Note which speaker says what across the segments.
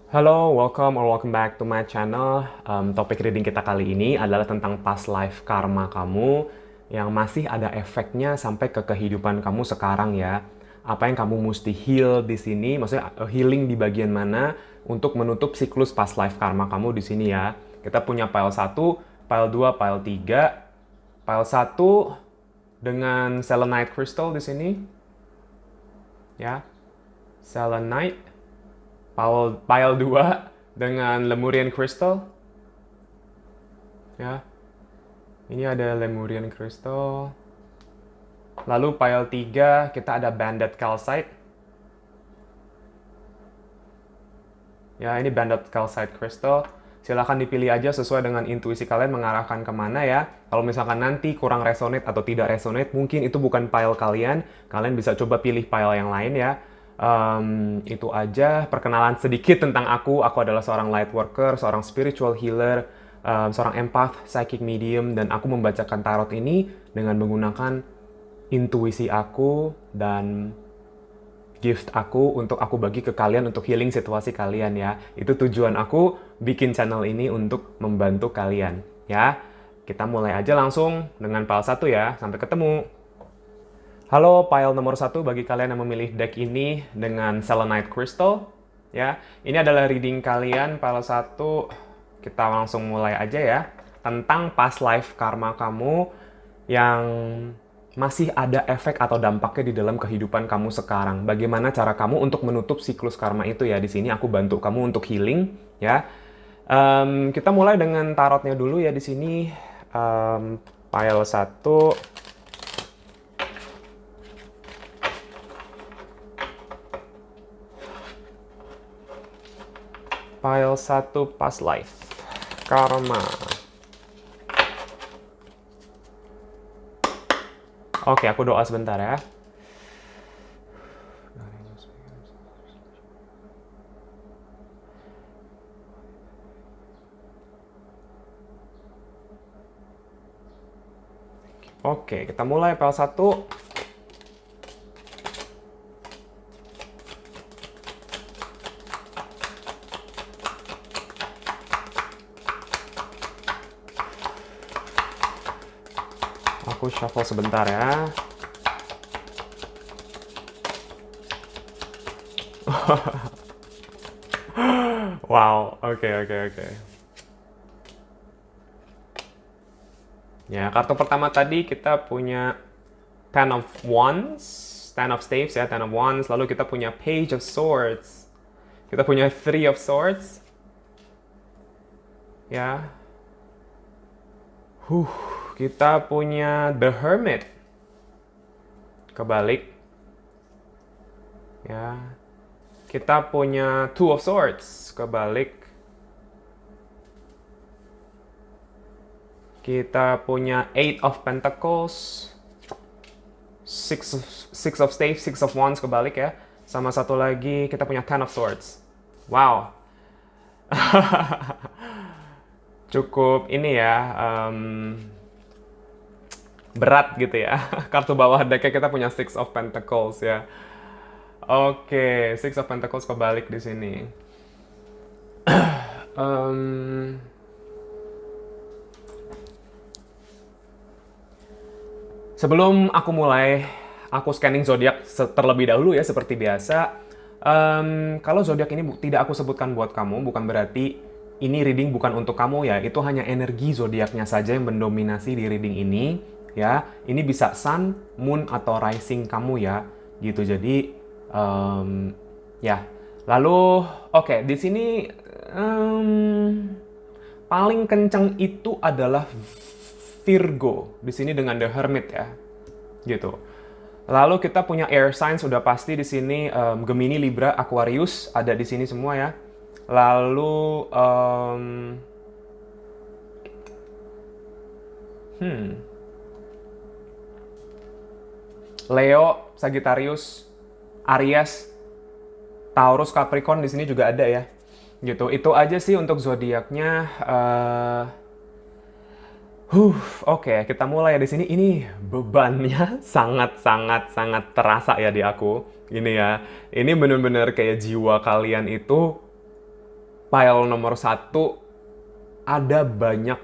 Speaker 1: Halo, welcome back to my channel. Topik reading kita kali ini adalah tentang past life karma kamu yang masih ada efeknya sampai ke kehidupan kamu sekarang ya. Apa yang kamu mesti heal di sini, maksudnya healing di bagian mana untuk menutup siklus past life karma kamu di sini ya. Kita punya pile 1, pile 2, pile 3. Pile 1 dengan selenite crystal di sini ya. Selenite. Pile 2 dengan Lemurian Crystal. Ya, ini ada Lemurian Crystal. Lalu pile 3 kita ada Banded Calcite. Ya, ini Banded Calcite Crystal. Silahkan dipilih aja sesuai dengan intuisi kalian mengarahkan kemana ya. Kalau misalkan nanti kurang resonate atau tidak resonate, mungkin itu bukan pile kalian. Kalian bisa coba pilih pile yang lain ya. Itu aja perkenalan sedikit tentang aku. Aku adalah seorang light worker, seorang spiritual healer, seorang empath, psychic medium, dan aku membacakan tarot ini dengan menggunakan intuisi aku dan gift aku untuk aku bagi ke kalian untuk healing situasi kalian ya. Itu tujuan aku bikin channel ini untuk membantu kalian ya. Kita mulai aja langsung dengan pile 1 ya. Sampai ketemu. Halo, pile nomor 1 bagi kalian yang memilih deck ini dengan Selenite Crystal. Ya, ini adalah reading kalian pile 1. Kita langsung mulai aja ya. Tentang past life karma kamu yang masih ada efek atau dampaknya di dalam kehidupan kamu sekarang. Bagaimana cara kamu untuk menutup siklus karma itu ya. Di sini aku bantu kamu untuk healing ya. Kita mulai dengan tarotnya dulu ya di sini. Pile 1. Pile 1 past life karma. Oke, aku doa sebentar ya. Oke, kita mulai pile 1. Aku shuffle sebentar ya. Wow, oke. Ya, kartu pertama tadi kita punya Ten of Wands, Ten of Staves ya, Ten of Wands. Lalu kita punya Page of Swords. Kita punya Three of Swords. Ya. Kita punya The Hermit. Kebalik. Ya. Kita punya Two of Swords. Kebalik. Kita punya Eight of Pentacles. Six of Staves, Six of Wands kebalik ya. Sama satu lagi kita punya Ten of Swords. Wow. Cukup ini ya. Berat gitu ya. Kartu bawah decknya kita punya Six of Pentacles ya. Oke, Six of Pentacles kebalik di sini. Sebelum aku mulai, aku scanning zodiak terlebih dahulu ya seperti biasa. Kalau zodiak ini tidak aku sebutkan buat kamu, bukan berarti ini reading bukan untuk kamu ya. Itu hanya energi zodiaknya saja yang mendominasi di reading ini ya. Ini bisa sun, moon atau rising kamu ya. Gitu. Jadi ya. Lalu oke, di sini paling kencang itu adalah Virgo di sini dengan The Hermit ya, gitu. Lalu kita punya air signs sudah pasti di sini Gemini, Libra, Aquarius ada di sini semua ya. Lalu Leo, Sagittarius, Aries, Taurus, Capricorn di sini juga ada ya. Gitu. Itu aja sih untuk zodiaknya. Oke, kita mulai ya di sini. Ini bebannya sangat terasa ya di aku. Ini ya, ini bener-bener kayak jiwa kalian itu pile nomor 1, ada banyak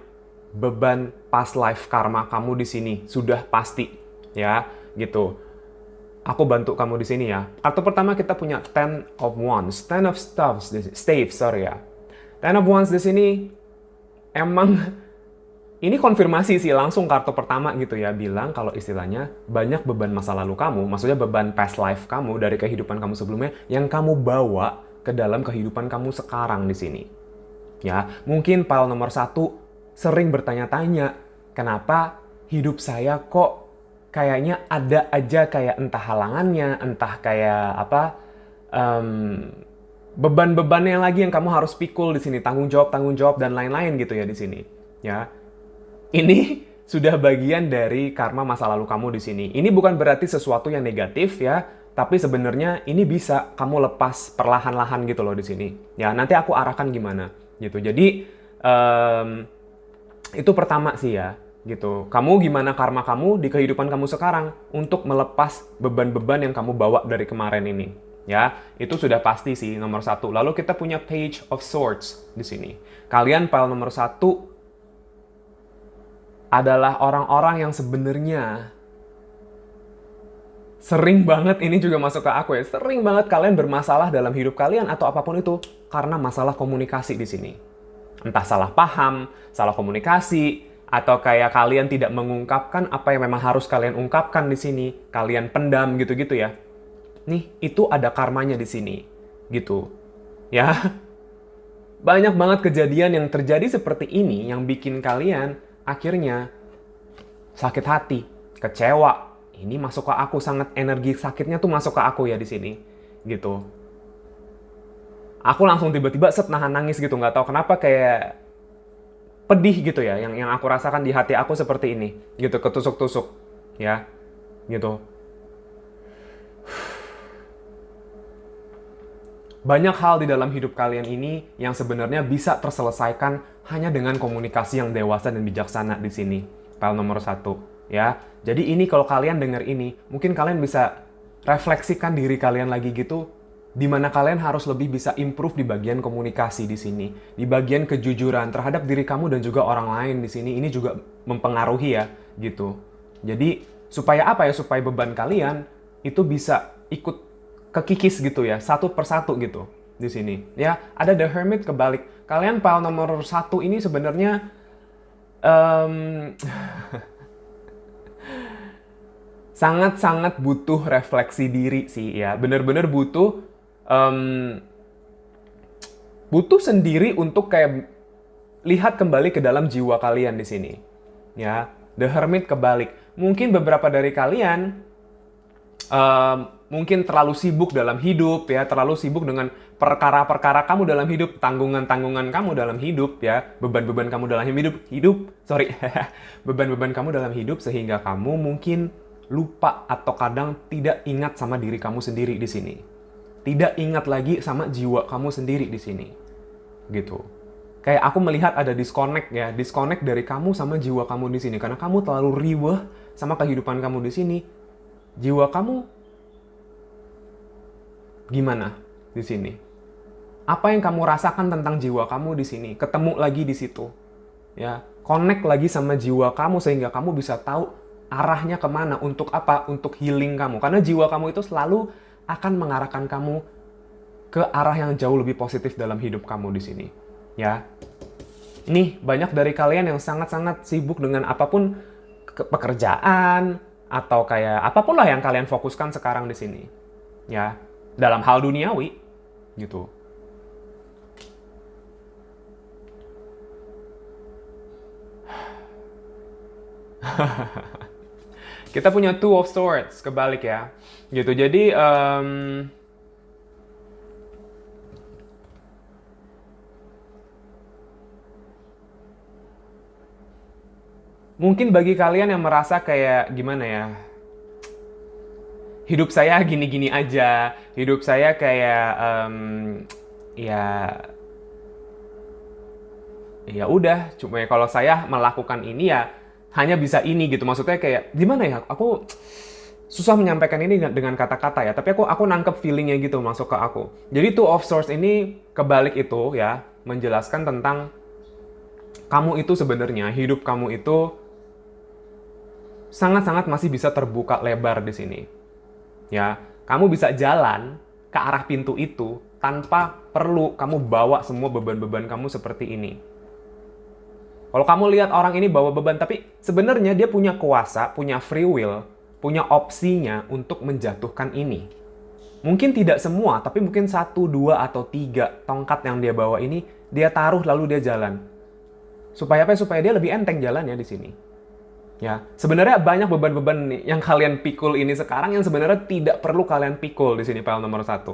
Speaker 1: beban past life karma kamu di sini, sudah pasti, ya, gitu. Aku bantu kamu di sini ya. Kartu pertama kita punya Ten of Wands, Ten of Staves, sorry ya. Ten of Wands di sini emang ini konfirmasi sih, langsung kartu pertama gitu ya, bilang kalau istilahnya banyak beban masa lalu kamu, maksudnya beban past life kamu dari kehidupan kamu sebelumnya yang kamu bawa ke dalam kehidupan kamu sekarang di sini. Ya, mungkin pile nomor 1 sering bertanya-tanya, kenapa hidup saya kok kayaknya ada aja kayak entah halangannya, entah kayak apa, beban-bebannya lagi yang kamu harus pikul di sini, tanggung jawab dan lain-lain gitu ya di sini. Ya, ini sudah bagian dari karma masa lalu kamu di sini. Ini bukan berarti sesuatu yang negatif ya, tapi sebenarnya ini bisa kamu lepas perlahan-lahan gitu loh di sini. Ya, nanti aku arahkan gimana gitu. Jadi itu pertama sih ya, gitu. Kamu gimana karma kamu di kehidupan kamu sekarang untuk melepas beban-beban yang kamu bawa dari kemarin ini. Ya, itu sudah pasti sih nomor 1. Lalu kita punya Page of Swords di sini. Kalian pile nomor 1 adalah orang-orang yang sebenarnya sering banget, ini juga masuk ke aku ya, sering banget kalian bermasalah dalam hidup kalian atau apapun itu karena masalah komunikasi di sini. Entah salah paham, salah komunikasi, atau kayak kalian tidak mengungkapkan apa yang memang harus kalian ungkapkan di sini, kalian pendam gitu-gitu ya. Nih, itu ada karmanya di sini, gitu. Ya, banyak banget kejadian yang terjadi seperti ini yang bikin kalian akhirnya sakit hati, kecewa. Ini masuk ke aku, sangat energi sakitnya tuh masuk ke aku ya di sini, gitu. Aku langsung tiba-tiba nahan nangis gitu, nggak tahu kenapa, kayak pedih gitu ya, yang aku rasakan di hati aku seperti ini, gitu, ketusuk-tusuk, ya, gitu. Banyak hal di dalam hidup kalian ini yang sebenarnya bisa terselesaikan hanya dengan komunikasi yang dewasa dan bijaksana di sini. File nomor 1, ya. Jadi ini kalau kalian dengar ini, mungkin kalian bisa refleksikan diri kalian lagi gitu, di mana kalian harus lebih bisa improve di bagian komunikasi di sini, di bagian kejujuran terhadap diri kamu dan juga orang lain di sini. Ini juga mempengaruhi ya, gitu. Jadi supaya apa ya? Supaya beban kalian itu bisa ikut kekikis gitu ya, satu persatu gitu di sini. Ya, ada The Hermit kebalik. Kalian pile nomor 1 ini sebenarnya sangat-sangat butuh refleksi diri sih ya. Bener-bener butuh sendiri untuk kayak lihat kembali ke dalam jiwa kalian di sini. Ya, The Hermit kebalik. Mungkin beberapa dari kalian mungkin terlalu sibuk dalam hidup ya, terlalu sibuk dengan perkara-perkara kamu dalam hidup, tanggungan-tanggungan kamu dalam hidup ya, beban-beban kamu dalam beban-beban kamu dalam hidup sehingga kamu mungkin lupa atau kadang tidak ingat sama diri kamu sendiri di sini. Tidak ingat lagi sama jiwa kamu sendiri di sini. Gitu. Kayak aku melihat ada disconnect ya, disconnect dari kamu sama jiwa kamu di sini karena kamu terlalu riweh sama kehidupan kamu di sini. Jiwa kamu gimana di sini? Apa yang kamu rasakan tentang jiwa kamu di sini? Ketemu lagi di situ. Ya, connect lagi sama jiwa kamu sehingga kamu bisa tahu arahnya kemana, untuk apa, untuk healing kamu. Karena jiwa kamu itu selalu akan mengarahkan kamu ke arah yang jauh lebih positif dalam hidup kamu di sini. Ya, ini banyak dari kalian yang sangat-sangat sibuk dengan apapun pekerjaan, atau kayak apapun lah yang kalian fokuskan sekarang di sini. Ya, dalam hal duniawi gitu. Kita punya Two of Swords kebalik ya. Gitu. Jadi mungkin bagi kalian yang merasa kayak gimana ya, hidup saya gini-gini aja, hidup saya kayak ya udah, cuma ya kalau saya melakukan ini ya hanya bisa ini gitu. Maksudnya kayak gimana ya, aku susah menyampaikan ini dengan kata-kata ya, tapi aku nangkep feelingnya gitu masuk ke aku. Jadi Two of Swords ini kebalik itu ya, menjelaskan tentang kamu itu sebenarnya, hidup kamu itu sangat-sangat masih bisa terbuka lebar di sini. Ya, kamu bisa jalan ke arah pintu itu tanpa perlu kamu bawa semua beban-beban kamu seperti ini. Kalau kamu lihat orang ini bawa beban, tapi sebenarnya dia punya kuasa, punya free will, punya opsinya untuk menjatuhkan ini. Mungkin tidak semua, tapi mungkin 1, 2, atau 3 tongkat yang dia bawa ini, dia taruh lalu dia jalan. Supaya apa? Supaya dia lebih enteng jalannya di sini. Ya, sebenarnya banyak beban-beban yang kalian pikul ini sekarang yang sebenarnya tidak perlu kalian pikul di sini file nomor 1.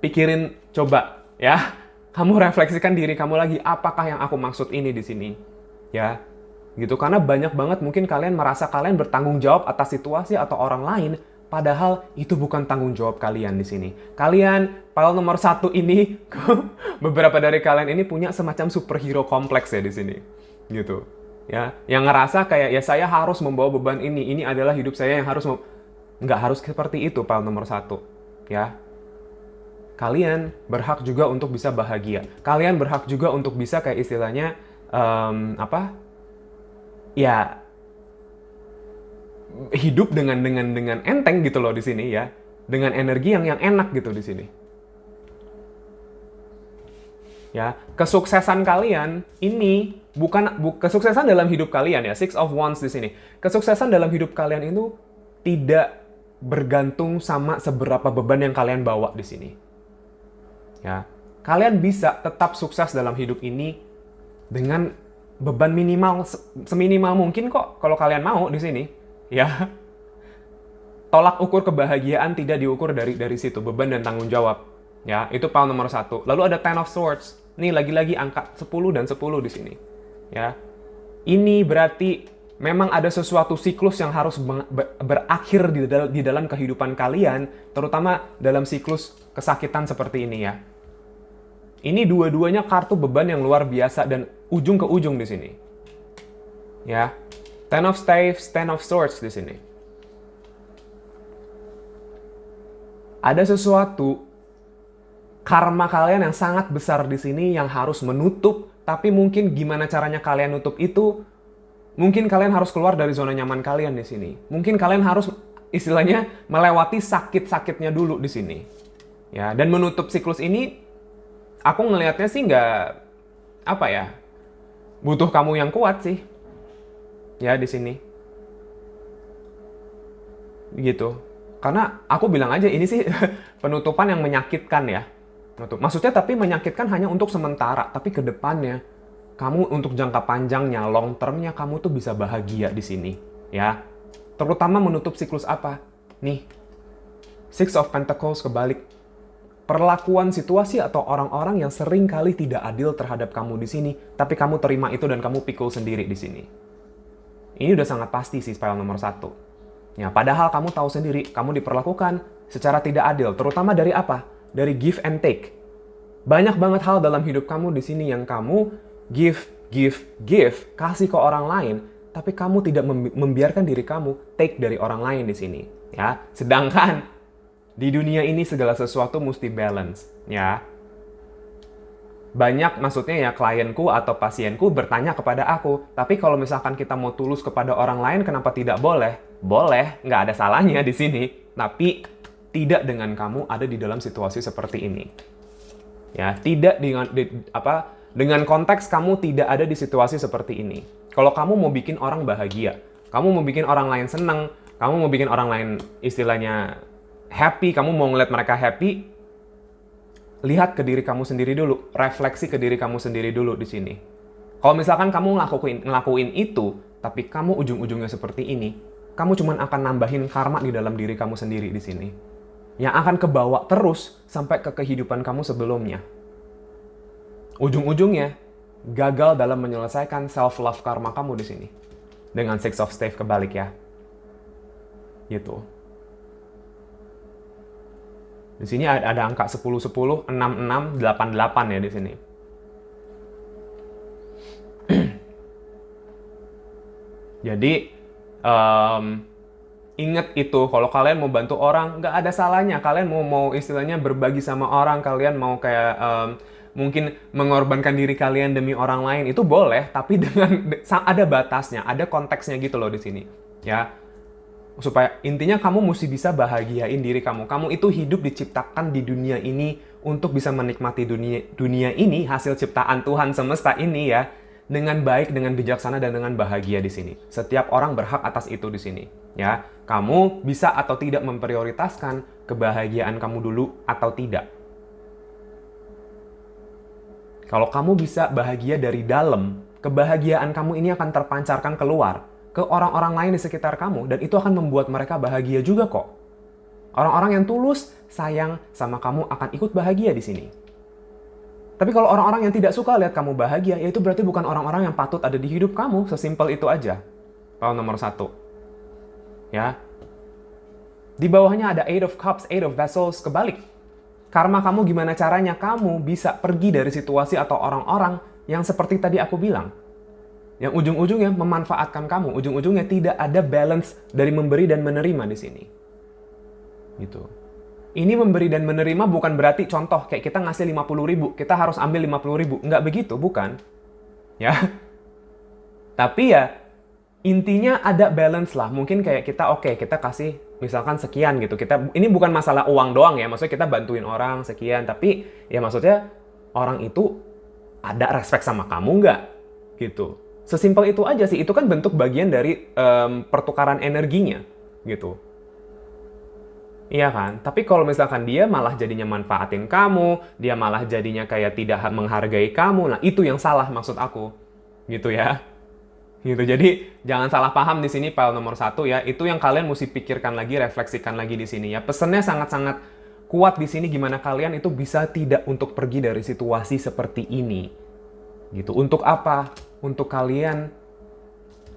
Speaker 1: Pikirin coba ya. Kamu refleksikan diri kamu lagi, apakah yang aku maksud ini di sini? Ya. Gitu, karena banyak banget mungkin kalian merasa kalian bertanggung jawab atas situasi atau orang lain, padahal itu bukan tanggung jawab kalian di sini. Kalian file nomor 1 ini beberapa dari kalian ini punya semacam superhero kompleks ya di sini. Gitu. Ya, yang ngerasa kayak ya saya harus membawa beban ini adalah hidup saya yang harus nggak harus seperti itu file nomor 1. Ya. Kalian berhak juga untuk bisa bahagia. Kalian berhak juga untuk bisa kayak istilahnya ya hidup dengan enteng gitu loh di sini ya. Dengan energi yang enak gitu di sini. Ya, kesuksesan kalian ini bukan kesuksesan dalam hidup kalian ya, Six of Wands di sini. Kesuksesan dalam hidup kalian itu tidak bergantung sama seberapa beban yang kalian bawa di sini. Ya, kalian bisa tetap sukses dalam hidup ini dengan beban minimal seminimal mungkin kok kalau kalian mau di sini. Ya. Tolak ukur kebahagiaan tidak diukur dari situ, beban dan tanggung jawab. Ya, itu file nomor 1. Lalu ada Ten of Swords. Nih lagi-lagi angka 10 dan 10 di sini. Ya. Ini berarti memang ada sesuatu siklus yang harus berakhir di dalam kehidupan kalian, terutama dalam siklus kesakitan seperti ini ya. Ini dua-duanya kartu beban yang luar biasa dan ujung ke ujung di sini. Ya. Ten of Staves, Ten of Swords di sini. Ada sesuatu karma kalian yang sangat besar di sini yang harus menutup, tapi mungkin gimana caranya kalian nutup itu? Mungkin kalian harus keluar dari zona nyaman kalian di sini. Mungkin kalian harus istilahnya melewati sakit-sakitnya dulu di sini. Ya, dan menutup siklus ini aku ngelihatnya sih nggak butuh kamu yang kuat sih. Ya, di sini. Gitu. Karena aku bilang aja ini sih penutupan yang menyakitkan ya. Maksudnya tapi menyakitkan hanya untuk sementara, tapi ke depannya kamu untuk jangka panjangnya, long termnya kamu tuh bisa bahagia di sini, ya. Terutama menutup siklus apa? Nih, Six of Pentacles kebalik. Perlakuan situasi atau orang-orang yang sering kali tidak adil terhadap kamu di sini, tapi kamu terima itu dan kamu pikul sendiri di sini. Ini udah sangat pasti sih file nomor 1. Ya, padahal kamu tahu sendiri, kamu diperlakukan secara tidak adil, terutama dari apa? Dari give and take. Banyak banget hal dalam hidup kamu di sini yang kamu give, kasih ke orang lain, tapi kamu tidak membiarkan diri kamu take dari orang lain di sini, ya. Sedangkan di dunia ini segala sesuatu mesti balance, ya. Banyak maksudnya ya klienku atau pasienku bertanya kepada aku, tapi kalau misalkan kita mau tulus kepada orang lain, kenapa tidak boleh? Boleh, nggak ada salahnya di sini, tapi tidak dengan kamu ada di dalam situasi seperti ini. Ya, tidak dengan konteks kamu tidak ada di situasi seperti ini. Kalau kamu mau bikin orang bahagia, kamu mau bikin orang lain senang, kamu mau bikin orang lain istilahnya happy, kamu mau ngeliat mereka happy, lihat ke diri kamu sendiri dulu, refleksi ke diri kamu sendiri dulu di sini. Kalau misalkan kamu ngelakuin itu, tapi kamu ujung-ujungnya seperti ini, kamu cuma akan nambahin karma di dalam diri kamu sendiri di sini. Yang akan kebawa terus sampai ke kehidupan kamu sebelumnya. Ujung-ujungnya, gagal dalam menyelesaikan self-love karma kamu di sini. Dengan Six of Staves kebalik ya. Gitu. Di sini ada angka 10, 10, 6, 6, 8, 8 ya di sini. Jadi, ingat itu, kalau kalian mau bantu orang, nggak ada salahnya. Kalian mau istilahnya berbagi sama orang, kalian mau kayak mungkin mengorbankan diri kalian demi orang lain itu boleh, tapi dengan ada batasnya, ada konteksnya gitu loh di sini. Ya. Supaya intinya kamu mesti bisa bahagiain diri kamu. Kamu itu hidup diciptakan di dunia ini untuk bisa menikmati dunia ini, hasil ciptaan Tuhan semesta ini ya, dengan baik, dengan bijaksana, dan dengan bahagia di sini. Setiap orang berhak atas itu di sini. Ya, kamu bisa atau tidak memprioritaskan kebahagiaan kamu dulu atau tidak. Kalau kamu bisa bahagia dari dalam, kebahagiaan kamu ini akan terpancarkan keluar ke orang-orang lain di sekitar kamu, dan itu akan membuat mereka bahagia juga kok. Orang-orang yang tulus, sayang sama kamu akan ikut bahagia di sini. Tapi kalau orang-orang yang tidak suka lihat kamu bahagia, ya itu berarti bukan orang-orang yang patut ada di hidup kamu, sesimpel itu aja. Poin nomor 1. Ya. Di bawahnya ada Eight of Cups, Eight of Vessels, kebalik. Karma kamu gimana caranya kamu bisa pergi dari situasi atau orang-orang yang seperti tadi aku bilang. Yang ujung-ujungnya memanfaatkan kamu, ujung-ujungnya tidak ada balance dari memberi dan menerima di sini. Gitu. Ini memberi dan menerima bukan berarti contoh kayak kita ngasih 50.000, kita harus ambil 50.000. Nggak begitu, bukan. Ya. Tapi ya intinya ada balance lah. Mungkin kayak kita kita kasih misalkan sekian gitu. Ini bukan masalah uang doang ya, maksudnya kita bantuin orang sekian, tapi ya maksudnya orang itu ada respect sama kamu nggak? Gitu. Sesimpel itu aja sih, itu kan bentuk bagian dari pertukaran energinya, gitu. Iya kan? Tapi kalau misalkan dia malah jadinya manfaatin kamu, dia malah jadinya kayak tidak menghargai kamu, nah itu yang salah maksud aku. Gitu ya. Gitu, jadi jangan salah paham di sini file nomor 1 ya, itu yang kalian mesti pikirkan lagi, refleksikan lagi di sini ya. Pesannya sangat-sangat kuat di sini gimana kalian itu bisa tidak untuk pergi dari situasi seperti ini. Gitu. Untuk apa? Untuk kalian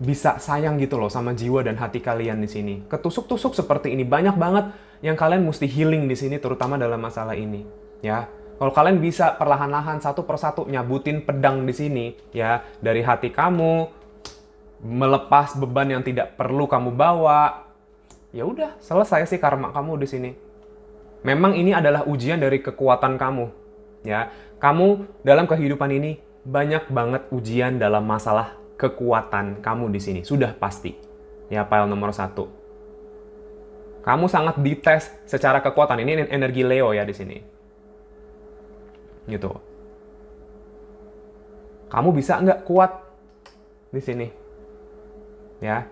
Speaker 1: bisa sayang gitu loh sama jiwa dan hati kalian di sini. Ketusuk-tusuk seperti ini banyak banget yang kalian mesti healing di sini terutama dalam masalah ini, ya. Kalau kalian bisa perlahan-lahan satu persatu nyabutin pedang di sini, ya, dari hati kamu, melepas beban yang tidak perlu kamu bawa, ya udah selesai sih karma kamu di sini. Memang ini adalah ujian dari kekuatan kamu, ya. Kamu dalam kehidupan ini banyak banget ujian dalam masalah kekuatan kamu di sini, sudah pasti. Ya, file nomor 1. Kamu sangat dites secara kekuatan. Ini energi Leo ya di sini. Gitu. Kamu bisa nggak kuat di sini? Ya.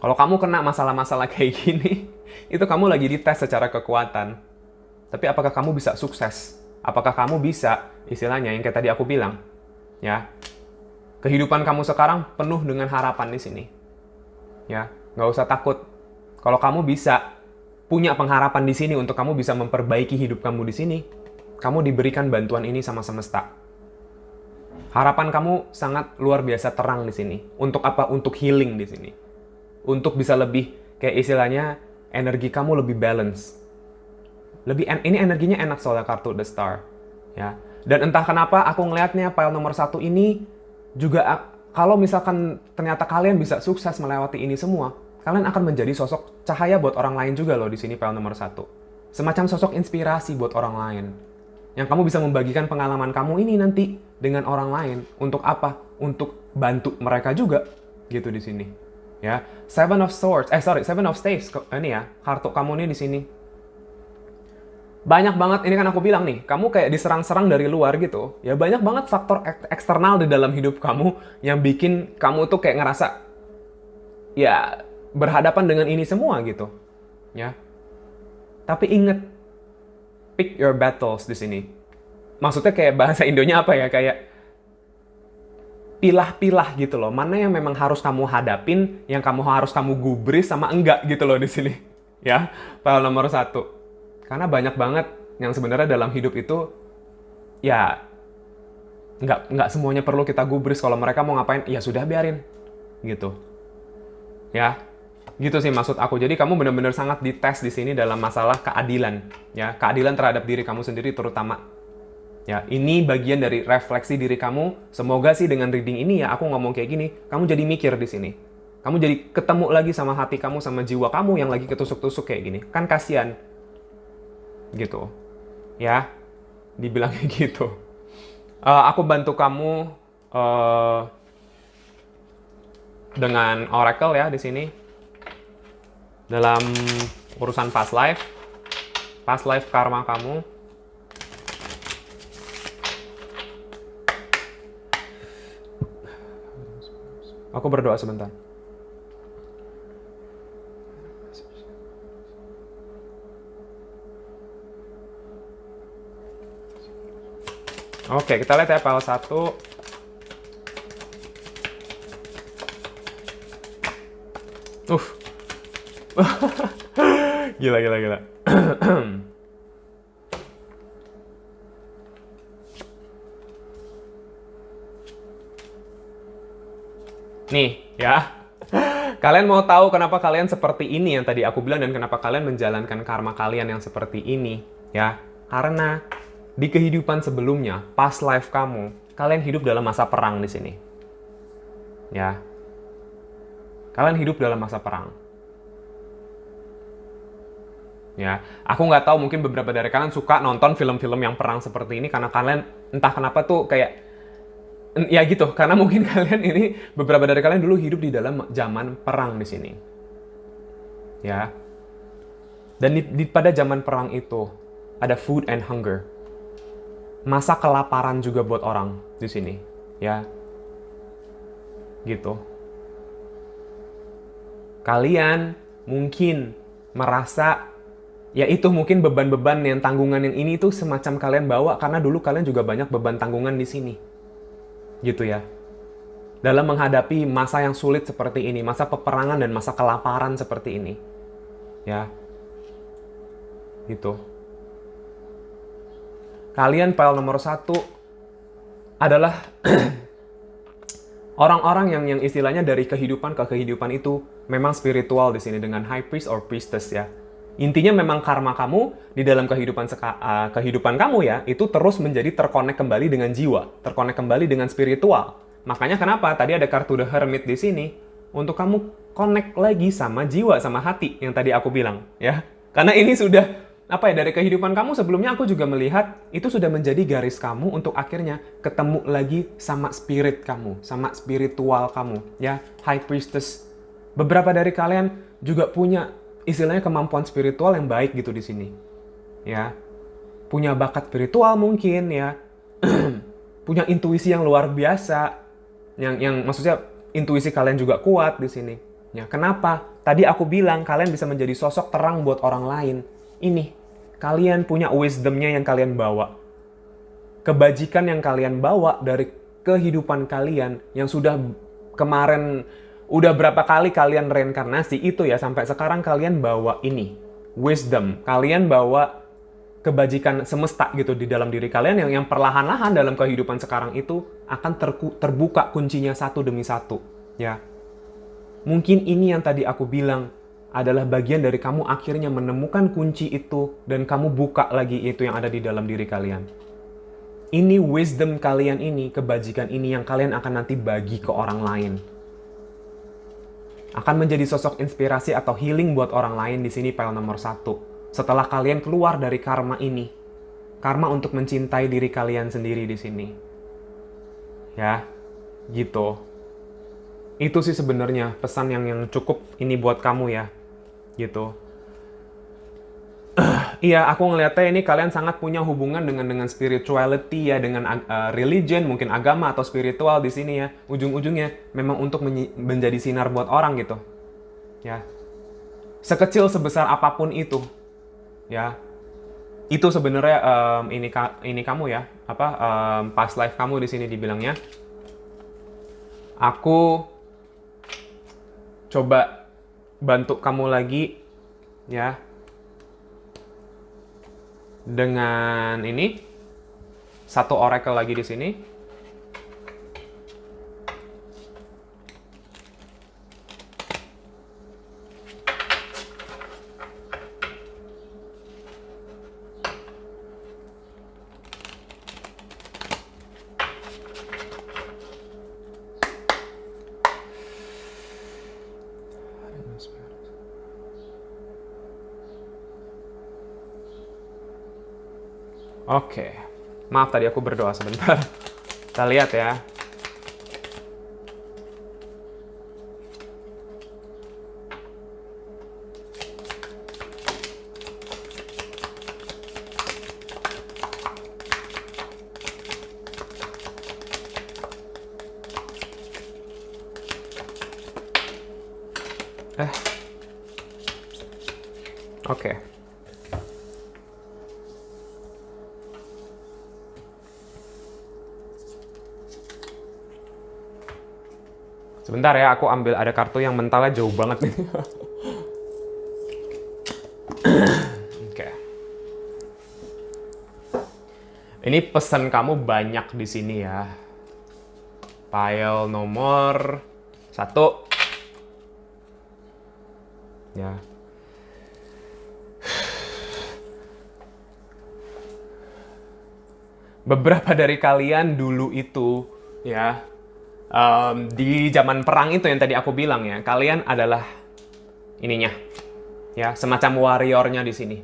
Speaker 1: Kalau kamu kena masalah-masalah kayak gini, itu kamu lagi dites secara kekuatan. Tapi apakah kamu bisa sukses? Apakah kamu bisa, istilahnya yang kayak tadi aku bilang, ya, kehidupan kamu sekarang penuh dengan harapan di sini. Ya, nggak usah takut. Kalau kamu bisa punya pengharapan di sini untuk kamu bisa memperbaiki hidup kamu di sini, kamu diberikan bantuan ini sama semesta. Harapan kamu sangat luar biasa terang di sini. Untuk apa? Untuk healing di sini. Untuk bisa lebih, kayak istilahnya, energi kamu lebih balance. Ini energinya enak soalnya kartu The Star. Ya. Dan entah kenapa aku ngelihatnya file nomor 1 ini juga kalau misalkan ternyata kalian bisa sukses melewati ini semua, kalian akan menjadi sosok cahaya buat orang lain juga loh di sini file nomor 1. Semacam sosok inspirasi buat orang lain. Yang kamu bisa membagikan pengalaman kamu ini nanti dengan orang lain. Untuk apa? Untuk bantu mereka juga gitu di sini. Ya, Seven of Staves. Ini ya, kartu kamu nih di sini. Banyak banget, ini kan aku bilang nih, kamu kayak diserang-serang dari luar gitu. Ya banyak banget faktor eksternal di dalam hidup kamu yang bikin kamu tuh kayak ngerasa ya berhadapan dengan ini semua gitu. Ya. Tapi inget, pick your battles di sini. Maksudnya kayak bahasa Indonya apa ya? Kayak pilah-pilah gitu loh. Mana yang memang harus kamu hadapin, yang harus kamu gubris sama enggak gitu loh di sini. Ya, file nomor 1. Karena banyak banget yang sebenarnya dalam hidup itu ya nggak semuanya perlu kita gubris. Kalau mereka mau ngapain, ya sudah biarin gitu. Ya, gitu sih maksud aku. Jadi kamu benar-benar sangat dites di sini dalam masalah keadilan. Ya, keadilan terhadap diri kamu sendiri terutama. Ya, ini bagian dari refleksi diri kamu. Semoga sih dengan reading ini ya aku ngomong kayak gini, kamu jadi mikir di sini. Kamu jadi ketemu lagi sama hati kamu, sama jiwa kamu yang lagi ketusuk-tusuk kayak gini. Kan kasihan. Gitu. Ya, dibilangnya gitu. Aku bantu kamu eh, dengan Oracle ya di sini dalam urusan past life karma kamu. Aku berdoa sebentar. Oke, kita lihat ya file 1. Gila, gila, gila. Nih, ya. Kalian mau tahu kenapa kalian seperti ini yang tadi aku bilang dan kenapa kalian menjalankan karma kalian yang seperti ini, ya? Karena di kehidupan sebelumnya, past life kamu, kalian hidup dalam masa perang di sini. Ya. Kalian hidup dalam masa perang. Ya, aku nggak tahu mungkin beberapa dari kalian suka nonton film-film yang perang seperti ini karena kalian entah kenapa tuh kayak ya gitu, karena mungkin kalian ini beberapa dari kalian dulu hidup di dalam zaman perang di sini. Ya. Dan pada zaman perang itu ada food and hunger. Masa kelaparan juga buat orang di sini, ya. Gitu. Kalian mungkin merasa ya itu mungkin beban-beban yang tanggungan yang ini tuh semacam kalian bawa karena dulu kalian juga banyak beban tanggungan di sini. Gitu ya. Dalam menghadapi masa yang sulit seperti ini, masa peperangan dan masa kelaparan seperti ini. Ya. Gitu. Kalian file nomor 1 adalah orang-orang yang istilahnya dari kehidupan ke kehidupan itu memang spiritual di sini dengan high priest or priestess ya. Intinya memang karma kamu di dalam kehidupan kamu ya, itu terus menjadi terkonek kembali dengan jiwa, terkonek kembali dengan spiritual. Makanya kenapa tadi ada kartu The Hermit di sini untuk kamu connect lagi sama jiwa, sama hati yang tadi aku bilang ya. Karena ini sudah apa ya, dari kehidupan kamu sebelumnya aku juga melihat itu sudah menjadi garis kamu untuk akhirnya ketemu lagi sama spirit kamu, sama spiritual kamu ya, high priestess. Beberapa dari kalian juga punya istilahnya kemampuan spiritual yang baik gitu di sini. Ya. Punya bakat spiritual mungkin ya. Punya intuisi yang luar biasa. Yang maksudnya intuisi kalian juga kuat di sini. Ya, kenapa? Tadi aku bilang kalian bisa menjadi sosok terang buat orang lain. Ini, kalian punya wisdom-nya yang kalian bawa. Kebajikan yang kalian bawa dari kehidupan kalian yang sudah kemarin, udah berapa kali kalian reinkarnasi itu ya, sampai sekarang kalian bawa ini, wisdom. Kalian bawa kebajikan semesta gitu di dalam diri kalian yang perlahan-lahan dalam kehidupan sekarang itu akan terbuka kuncinya satu demi satu. Ya, mungkin ini yang tadi aku bilang, adalah bagian dari kamu akhirnya menemukan kunci itu dan kamu buka lagi itu yang ada di dalam diri kalian. Ini wisdom kalian ini, kebajikan ini yang kalian akan nanti bagi ke orang lain. Akan menjadi sosok inspirasi atau healing buat orang lain di sini file nomor 1. Setelah kalian keluar dari karma ini. Karma untuk mencintai diri kalian sendiri di sini. Ya, gitu. Itu sih sebenarnya pesan yang cukup ini buat kamu ya. Gitu. Iya, aku ngeliatnya ini kalian sangat punya hubungan dengan spirituality ya, dengan religion, mungkin agama atau spiritual di sini ya. Ujung-ujungnya memang untuk menjadi sinar buat orang gitu. Ya. Sekecil sebesar apapun itu. Ya. Itu sebenarnya ini kamu ya, apa past life kamu di sini dibilangnya. Aku coba bantu kamu lagi ya dengan ini satu oracle lagi di sini. Oke. Maaf tadi aku berdoa sebentar. Kita lihat ya. Oke. Sebentar ya, aku ambil ada kartu yang mentalnya jauh banget nih. Oke. Ini pesan kamu banyak di sini ya. Pile nomor 1. Ya. Beberapa dari kalian dulu itu ya, di zaman perang itu yang tadi aku bilang ya, kalian adalah ininya ya, semacam warriornya di sini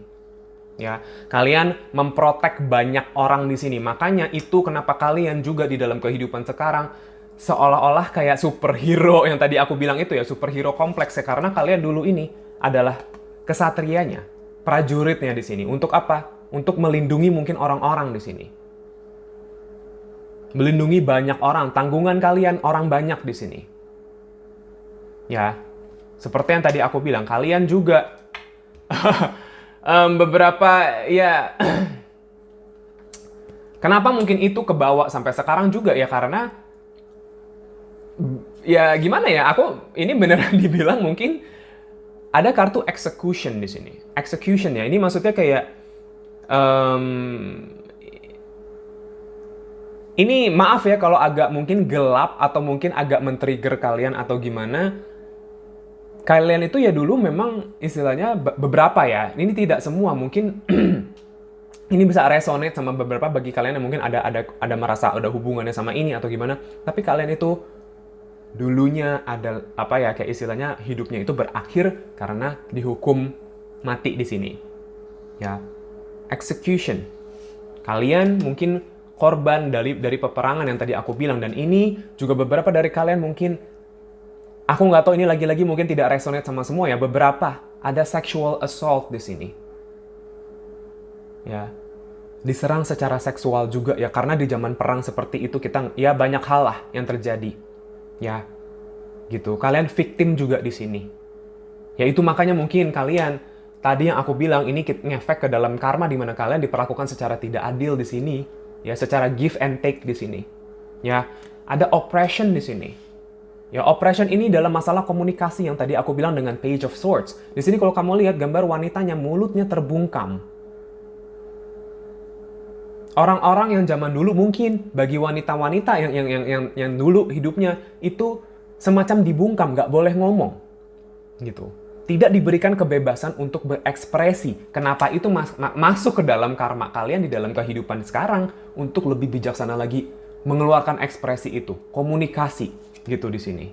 Speaker 1: ya. Kalian memprotek banyak orang di sini, makanya itu kenapa kalian juga di dalam kehidupan sekarang seolah-olah kayak superhero yang tadi aku bilang itu ya, superhero kompleks ya, karena kalian dulu ini adalah kesatrianya, prajuritnya di sini. Untuk apa? Untuk melindungi mungkin orang-orang di sini. Melindungi banyak orang, tanggungan kalian orang banyak di sini. Ya, seperti yang tadi aku bilang, kalian juga beberapa ya. Kenapa mungkin itu kebawa sampai sekarang juga ya, karena ya gimana ya, aku ini beneran dibilang mungkin ada kartu execution di sini. Execution ya, ini maksudnya kayak ini maaf ya kalau agak mungkin gelap atau mungkin agak men-trigger kalian atau gimana. Kalian itu ya dulu memang istilahnya beberapa ya. Ini tidak semua, mungkin ini bisa resonate sama beberapa bagi kalian yang mungkin ada merasa ada hubungannya sama ini atau gimana. Tapi kalian itu dulunya ada apa ya, kayak istilahnya hidupnya itu berakhir karena dihukum mati di sini. Ya. Execution. Kalian mungkin korban dari peperangan yang tadi aku bilang, dan ini juga beberapa dari kalian mungkin, aku nggak tahu ini lagi-lagi mungkin tidak resonate sama semua ya, beberapa ada sexual assault di sini. Ya. Diserang secara seksual juga ya, karena di zaman perang seperti itu kita ya banyak hal lah yang terjadi. Ya. Gitu. Kalian victim juga di sini. Ya itu makanya mungkin kalian tadi yang aku bilang ini ngefek ke dalam karma di mana kalian diperlakukan secara tidak adil di sini. Ya, secara give and take di sini. Ya, ada oppression di sini. Ya, oppression ini dalam masalah komunikasi yang tadi aku bilang dengan Page of Swords. Di sini kalau kamu lihat gambar wanitanya, mulutnya terbungkam. Orang-orang yang zaman dulu mungkin bagi wanita-wanita yang dulu hidupnya itu semacam dibungkam, nggak boleh ngomong. Gitu. Tidak diberikan kebebasan untuk berekspresi. Kenapa itu masuk ke dalam karma kalian di dalam kehidupan sekarang untuk lebih bijaksana lagi mengeluarkan ekspresi itu, komunikasi gitu di sini.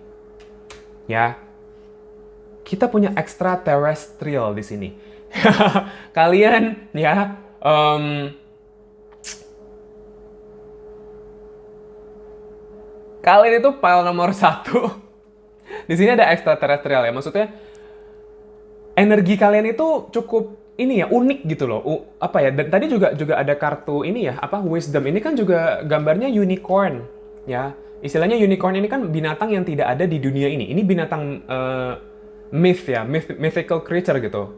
Speaker 1: Ya. Kita punya extraterrestrial di sini. Kalian ya kalian itu pile nomor 1. Di sini ada extraterrestrial ya. Maksudnya energi kalian itu cukup ini ya, unik gitu loh. Apa ya? Dan tadi juga ada kartu ini ya, apa, wisdom. Ini kan juga gambarnya unicorn ya. Istilahnya unicorn ini kan binatang yang tidak ada di dunia ini. Ini binatang myth ya, mythical creature gitu.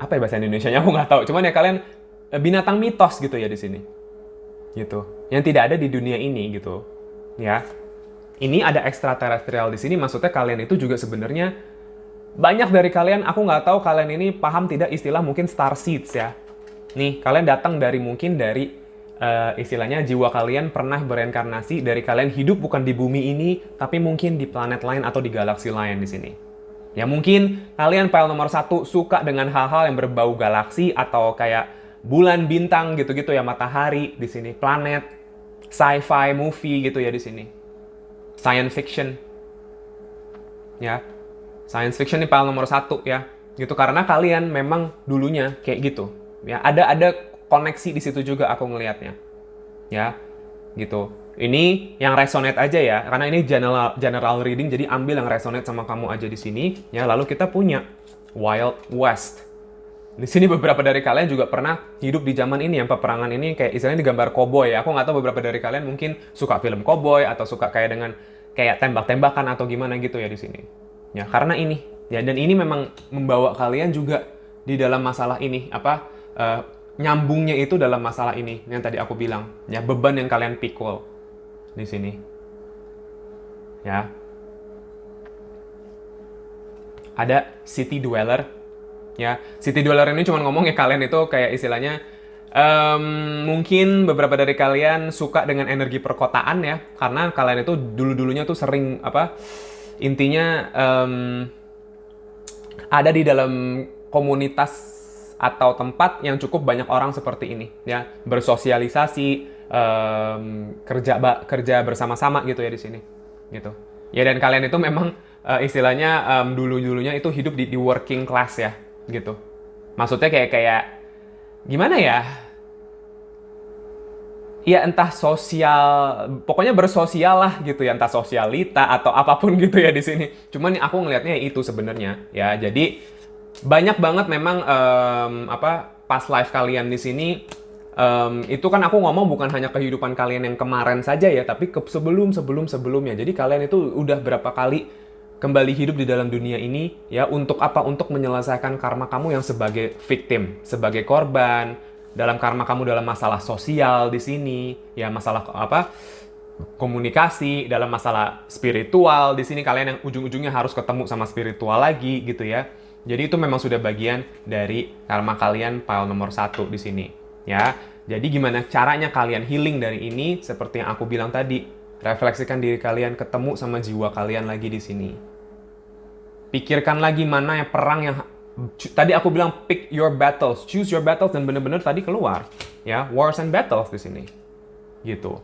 Speaker 1: Apa ya bahasa Indonesianya? Aku nggak tahu. Cuman ya kalian binatang mitos gitu ya di sini. Gitu. Yang tidak ada di dunia ini gitu. Ya. Ini ada extraterrestrial di sini, maksudnya kalian itu juga sebenarnya banyak dari kalian, aku nggak tahu kalian ini paham tidak istilah mungkin star seeds ya. Nih, kalian datang dari mungkin dari istilahnya jiwa kalian pernah bereinkarnasi dari kalian hidup bukan di bumi ini, tapi mungkin di planet lain atau di galaksi lain di sini. Ya mungkin kalian pile nomor 1 suka dengan hal-hal yang berbau galaksi atau kayak bulan, bintang gitu-gitu ya, matahari di sini, planet, sci-fi, movie gitu ya di sini. Science fiction. Ya. Science fiction ini pile nomor 1 ya. Gitu karena kalian memang dulunya kayak gitu. Ya, ada koneksi di situ juga aku ngelihatnya. Ya. gitu. Ini yang resonate aja ya, karena ini general reading, jadi ambil yang resonate sama kamu aja di sini. Ya, lalu kita punya Wild West. Di sini beberapa dari kalian juga pernah hidup di zaman ini yang peperangan ini kayak istilahnya digambar cowboy ya. Aku nggak tahu beberapa dari kalian mungkin suka film cowboy atau suka kayak dengan kayak tembak-tembakan atau gimana gitu ya di sini. Ya, karena ini ya, dan ini memang membawa kalian juga di dalam masalah ini nyambungnya itu dalam masalah ini yang tadi aku bilang ya, beban yang kalian pikul di sini. Ya. Ada City Dweller. Ya, City Dweller ini cuma ngomong ya kalian itu kayak istilahnya mungkin beberapa dari kalian suka dengan energi perkotaan ya, karena kalian itu dulu-dulunya tuh sering intinya ada di dalam komunitas atau tempat yang cukup banyak orang seperti ini ya, bersosialisasi, kerja bersama-sama gitu ya di sini gitu ya. Dan kalian itu memang istilahnya dulu-dulunya itu hidup di working class ya gitu. Maksudnya kayak gimana ya? Ya entah sosial, pokoknya bersosial lah gitu ya, entah sosialita atau apapun gitu ya di sini. Cuman aku ngelihatnya itu sebenarnya ya. Jadi banyak banget memang past life kalian di sini. Itu kan aku ngomong bukan hanya kehidupan kalian yang kemarin saja ya, tapi sebelumnya. Jadi kalian itu udah berapa kali kembali hidup di dalam dunia ini ya, untuk apa? Untuk menyelesaikan karma kamu yang sebagai victim, sebagai korban, dalam karma kamu dalam masalah sosial di sini ya, masalah komunikasi, dalam masalah spiritual di sini kalian yang ujung-ujungnya harus ketemu sama spiritual lagi gitu ya. Jadi itu memang sudah bagian dari karma kalian pile nomor 1 di sini ya. Jadi gimana caranya kalian healing dari ini? Seperti yang aku bilang tadi, refleksikan diri kalian, ketemu sama jiwa kalian lagi di sini. Pikirkan lagi mana yang perang yang tadi aku bilang, pick your battles, choose your battles, dan bener-bener tadi keluar ya, wars and battles di sini gitu.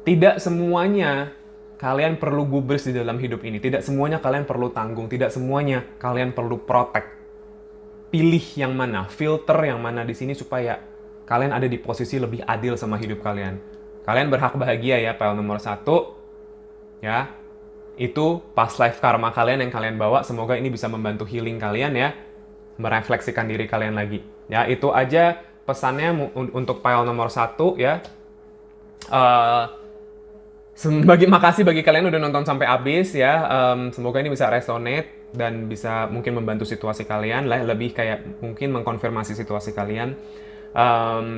Speaker 1: Tidak semuanya kalian perlu gubris di dalam hidup ini, tidak semuanya kalian perlu tanggung, tidak semuanya kalian perlu protect. Pilih yang mana, filter yang mana di sini supaya kalian ada di posisi lebih adil sama hidup kalian. Kalian berhak bahagia ya, pile nomor 1 ya. Itu past life karma kalian yang kalian bawa. Semoga ini bisa membantu healing kalian ya, merefleksikan diri kalian lagi ya. Itu aja pesannya untuk pile nomor 1 ya. Makasih bagi kalian udah nonton sampai habis ya. Semoga ini bisa resonate dan bisa mungkin membantu situasi kalian lah, lebih kayak mungkin mengkonfirmasi situasi kalian.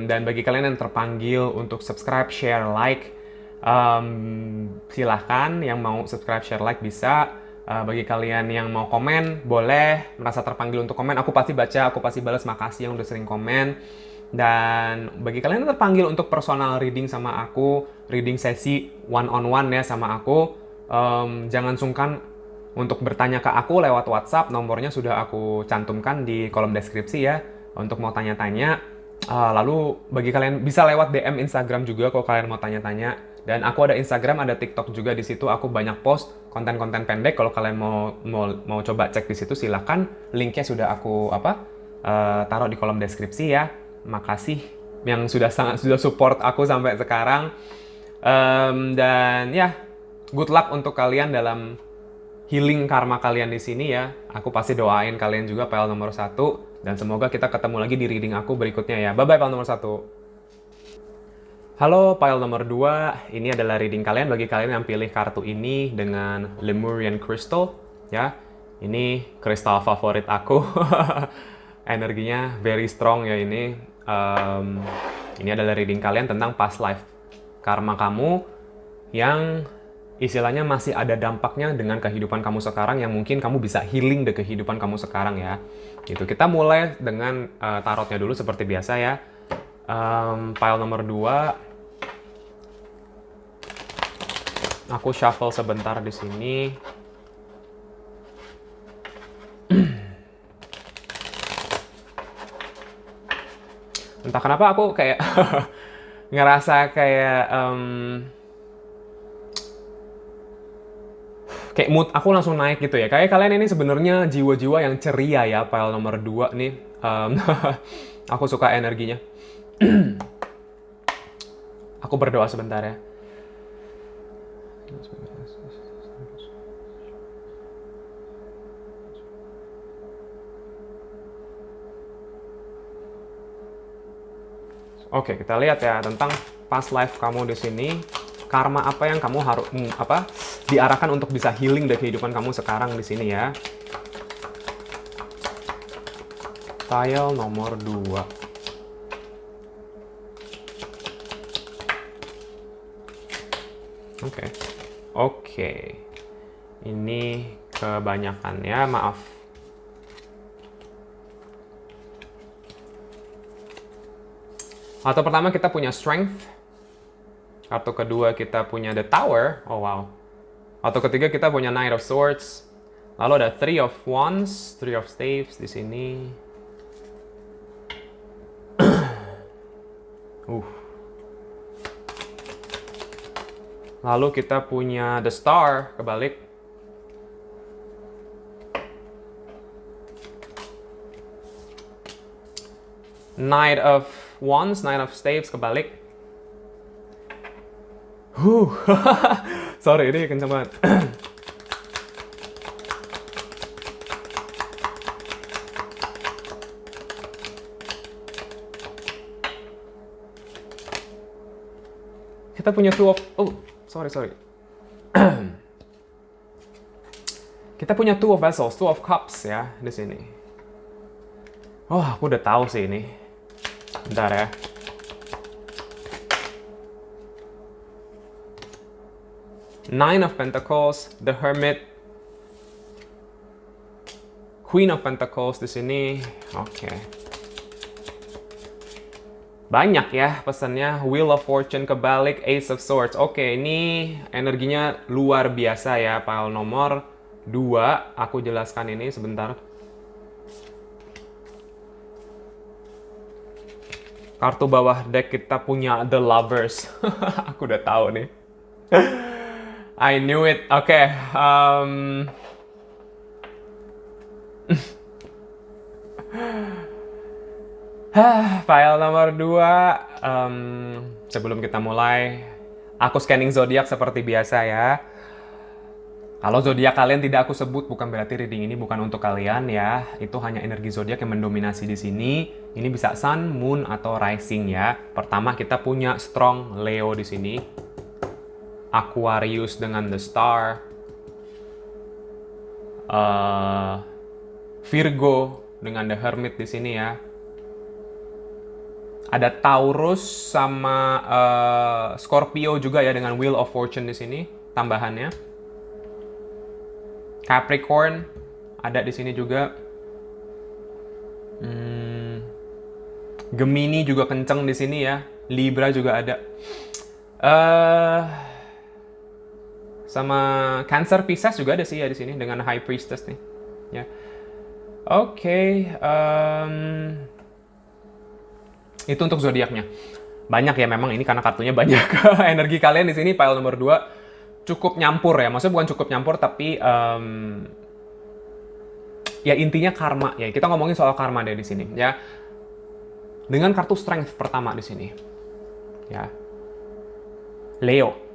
Speaker 1: Dan bagi kalian yang terpanggil untuk subscribe, share, like, silahkan. Yang mau subscribe, share, like bisa. Bagi kalian yang mau komen, boleh merasa terpanggil untuk komen. Aku pasti baca, aku pasti balas. Makasih yang udah sering komen. Dan bagi kalian yang terpanggil untuk personal reading sama aku, reading sesi one-on-one ya sama aku, jangan sungkan untuk bertanya ke aku lewat WhatsApp. Nomornya sudah aku cantumkan di kolom deskripsi ya, untuk mau tanya-tanya. Lalu bagi kalian bisa lewat DM Instagram juga kalau kalian mau tanya-tanya. Dan aku ada Instagram, ada TikTok juga di situ. Aku banyak post konten-konten pendek. Kalau kalian mau coba cek di situ, silakan. Linknya sudah aku taruh di kolom deskripsi ya. Makasih yang sudah support aku sampai sekarang. Dan ya, good luck untuk kalian dalam healing karma kalian di sini ya. Aku pasti doain kalian juga pile nomor 1. Dan semoga kita ketemu lagi di reading aku berikutnya ya. Bye-bye pile nomor 1. Halo pile nomor 2, ini adalah reading kalian bagi kalian yang pilih kartu ini dengan Lemurian Crystal ya. Ini kristal favorit aku. Energinya very strong ya ini. Ini adalah reading kalian tentang past life karma kamu yang istilahnya masih ada dampaknya dengan kehidupan kamu sekarang, yang mungkin kamu bisa healing dari kehidupan kamu sekarang ya. Gitu. Kita mulai dengan tarotnya dulu seperti biasa ya. Pile nomor 2. Aku shuffle sebentar di sini. Entah kenapa aku kayak ngerasa kayak mood aku langsung naik gitu ya. Kayak kalian ini sebenarnya jiwa-jiwa yang ceria ya, pile nomor 2 nih. Aku suka energinya. Aku berdoa sebentar ya. Oke, kita lihat ya tentang past life kamu di sini. Karma apa yang kamu harus diarahkan untuk bisa healing dari kehidupan kamu sekarang di sini ya. Tile nomor 2. Oke. Ini kebanyakan ya, maaf. Kartu pertama kita punya Strength. Kartu kedua kita punya The Tower. Oh wow. Kartu ketiga kita punya Knight of Swords. Lalu ada Three of Wands, Three of Staves di sini. Lalu kita punya The Star kebalik. Knight of Wands, Knight of Staves kebalik. Sorry, ini kenceng banget. Kita punya sorry. Kita punya Two of Vessels, Two of Cups ya di sini. Oh, aku udah tahu sih ini. Bentar ya. Nine of Pentacles, The Hermit, Queen of Pentacles di sini. Oke. Banyak ya pesannya. Wheel of Fortune kebalik, Ace of Swords. Oke, ini energinya luar biasa ya. Pile nomor 2. Aku jelaskan ini sebentar. Kartu bawah deck kita punya The Lovers. Aku udah tahu nih. I knew it. Oke. File nomor 2. Sebelum kita mulai, aku scanning zodiak seperti biasa ya. Kalau zodiak kalian tidak aku sebut, bukan berarti reading ini bukan untuk kalian ya. Itu hanya energi zodiak yang mendominasi di sini. Ini bisa Sun, Moon, atau Rising ya. Pertama kita punya Strong Leo di sini. Aquarius dengan The Star. Virgo dengan The Hermit di sini ya. Ada Taurus sama Scorpio juga ya dengan Wheel of Fortune di sini tambahannya. Capricorn ada di sini juga. Gemini juga kenceng di sini ya. Libra juga ada. Sama Cancer, Pisces juga ada sih ya di sini dengan High Priestess nih. Ya. Oke. Itu untuk zodiaknya. Banyak ya memang ini karena kartunya banyak. Energi kalian di sini pile nomor 2 cukup nyampur ya. Maksudnya bukan cukup nyampur tapi ya intinya karma ya. Kita ngomongin soal karma deh di sini ya. Dengan kartu Strength pertama di sini. Ya. Leo.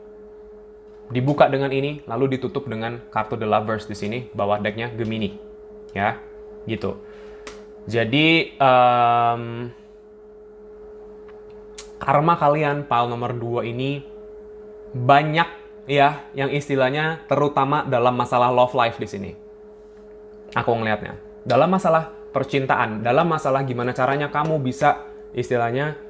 Speaker 1: Dibuka dengan ini lalu ditutup dengan kartu The Lovers di sini, bawah decknya Gemini. Ya. Gitu. Jadi karma kalian pile nomor 2 ini banyak ya yang istilahnya terutama dalam masalah love life di sini. Aku ngelihatnya. Dalam masalah percintaan, dalam masalah gimana caranya kamu bisa istilahnya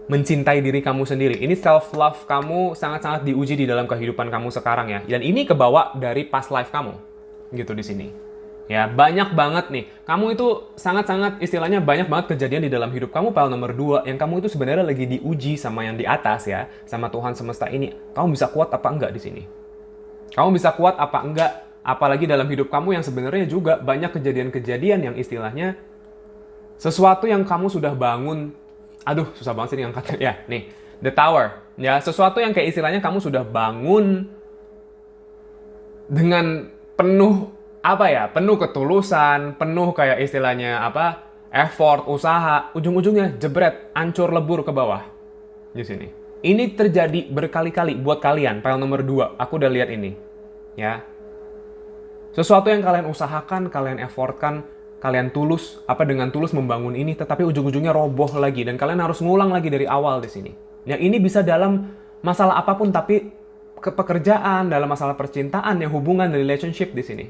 Speaker 1: mencintai diri kamu sendiri. Ini self love kamu sangat-sangat diuji di dalam kehidupan kamu sekarang ya. Dan ini kebawa dari past life kamu. Gitu di sini. Ya, banyak banget nih. Kamu itu sangat-sangat istilahnya banyak banget kejadian di dalam hidup kamu pile nomor 2 yang kamu itu sebenarnya lagi diuji sama yang di atas ya, sama Tuhan semesta ini. Kamu bisa kuat apa enggak di sini? Kamu bisa kuat apa enggak? Apalagi dalam hidup kamu yang sebenarnya juga banyak kejadian-kejadian yang istilahnya sesuatu yang kamu sudah bangun. Aduh, susah banget sih nih angkatnya. Ya, nih, The Tower. Ya, sesuatu yang kayak istilahnya kamu sudah bangun dengan penuh penuh ketulusan, penuh kayak istilahnya effort, usaha, ujung-ujungnya jebret, hancur lebur ke bawah. di sini. Ini terjadi berkali-kali buat kalian, pile nomor 2. Aku udah lihat ini. Ya. Sesuatu yang kalian usahakan, kalian effortkan, kalian tulus, dengan tulus membangun ini, tetapi ujung-ujungnya roboh lagi. Dan kalian harus ngulang lagi dari awal di sini. Ya, ini bisa dalam masalah apapun, tapi pekerjaan, dalam masalah percintaan, yang hubungan, relationship di sini.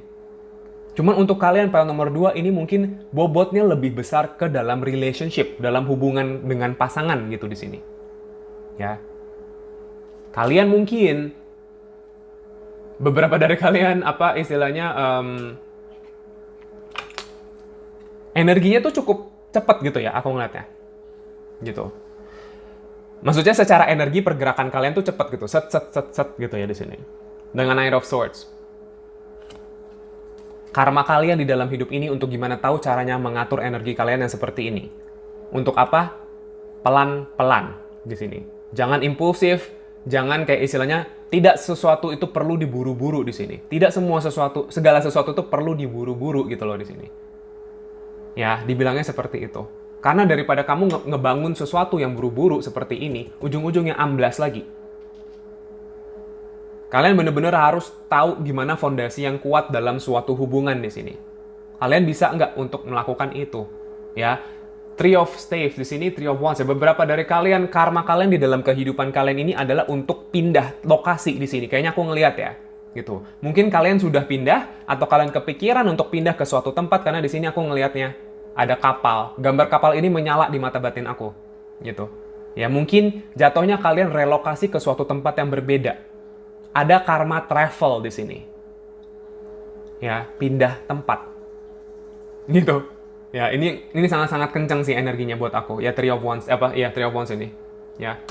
Speaker 1: Cuman untuk kalian, pile nomor 2 ini mungkin bobotnya lebih besar ke dalam relationship, dalam hubungan dengan pasangan gitu di sini. Ya, kalian mungkin beberapa dari kalian energinya tuh cukup cepat gitu ya, aku ngeliatnya gitu. Maksudnya secara energi pergerakan kalian tuh cepat gitu, set gitu ya di sini. Dengan Knight of Swords, karma kalian di dalam hidup ini untuk gimana tahu caranya mengatur energi kalian yang seperti ini. Untuk apa? Pelan-pelan di sini. Jangan impulsif, jangan kayak istilahnya tidak sesuatu itu perlu diburu-buru di sini. Tidak segala sesuatu itu perlu diburu-buru gitu loh di sini. Ya, dibilangnya seperti itu. Karena daripada kamu ngebangun sesuatu yang buru-buru seperti ini, ujung-ujungnya amblas lagi. Kalian benar-benar harus tahu gimana fondasi yang kuat dalam suatu hubungan di sini. Kalian bisa nggak untuk melakukan itu? Ya, Three of Staves di sini, Three of Wands. Ya, beberapa dari kalian, karma kalian di dalam kehidupan kalian ini adalah untuk pindah lokasi di sini. Kayaknya aku ngelihat ya, gitu. Mungkin kalian sudah pindah atau kalian kepikiran untuk pindah ke suatu tempat karena di sini aku ngelihatnya ada kapal. Gambar kapal ini menyala di mata batin aku, gitu. Ya, mungkin jatuhnya kalian relokasi ke suatu tempat yang berbeda. Ada karma travel di sini. Ya, pindah tempat. Gitu. Ya, ini sangat-sangat kencang sih energinya buat aku. Ya, Three of Wands, Three of Wands ini. Ya.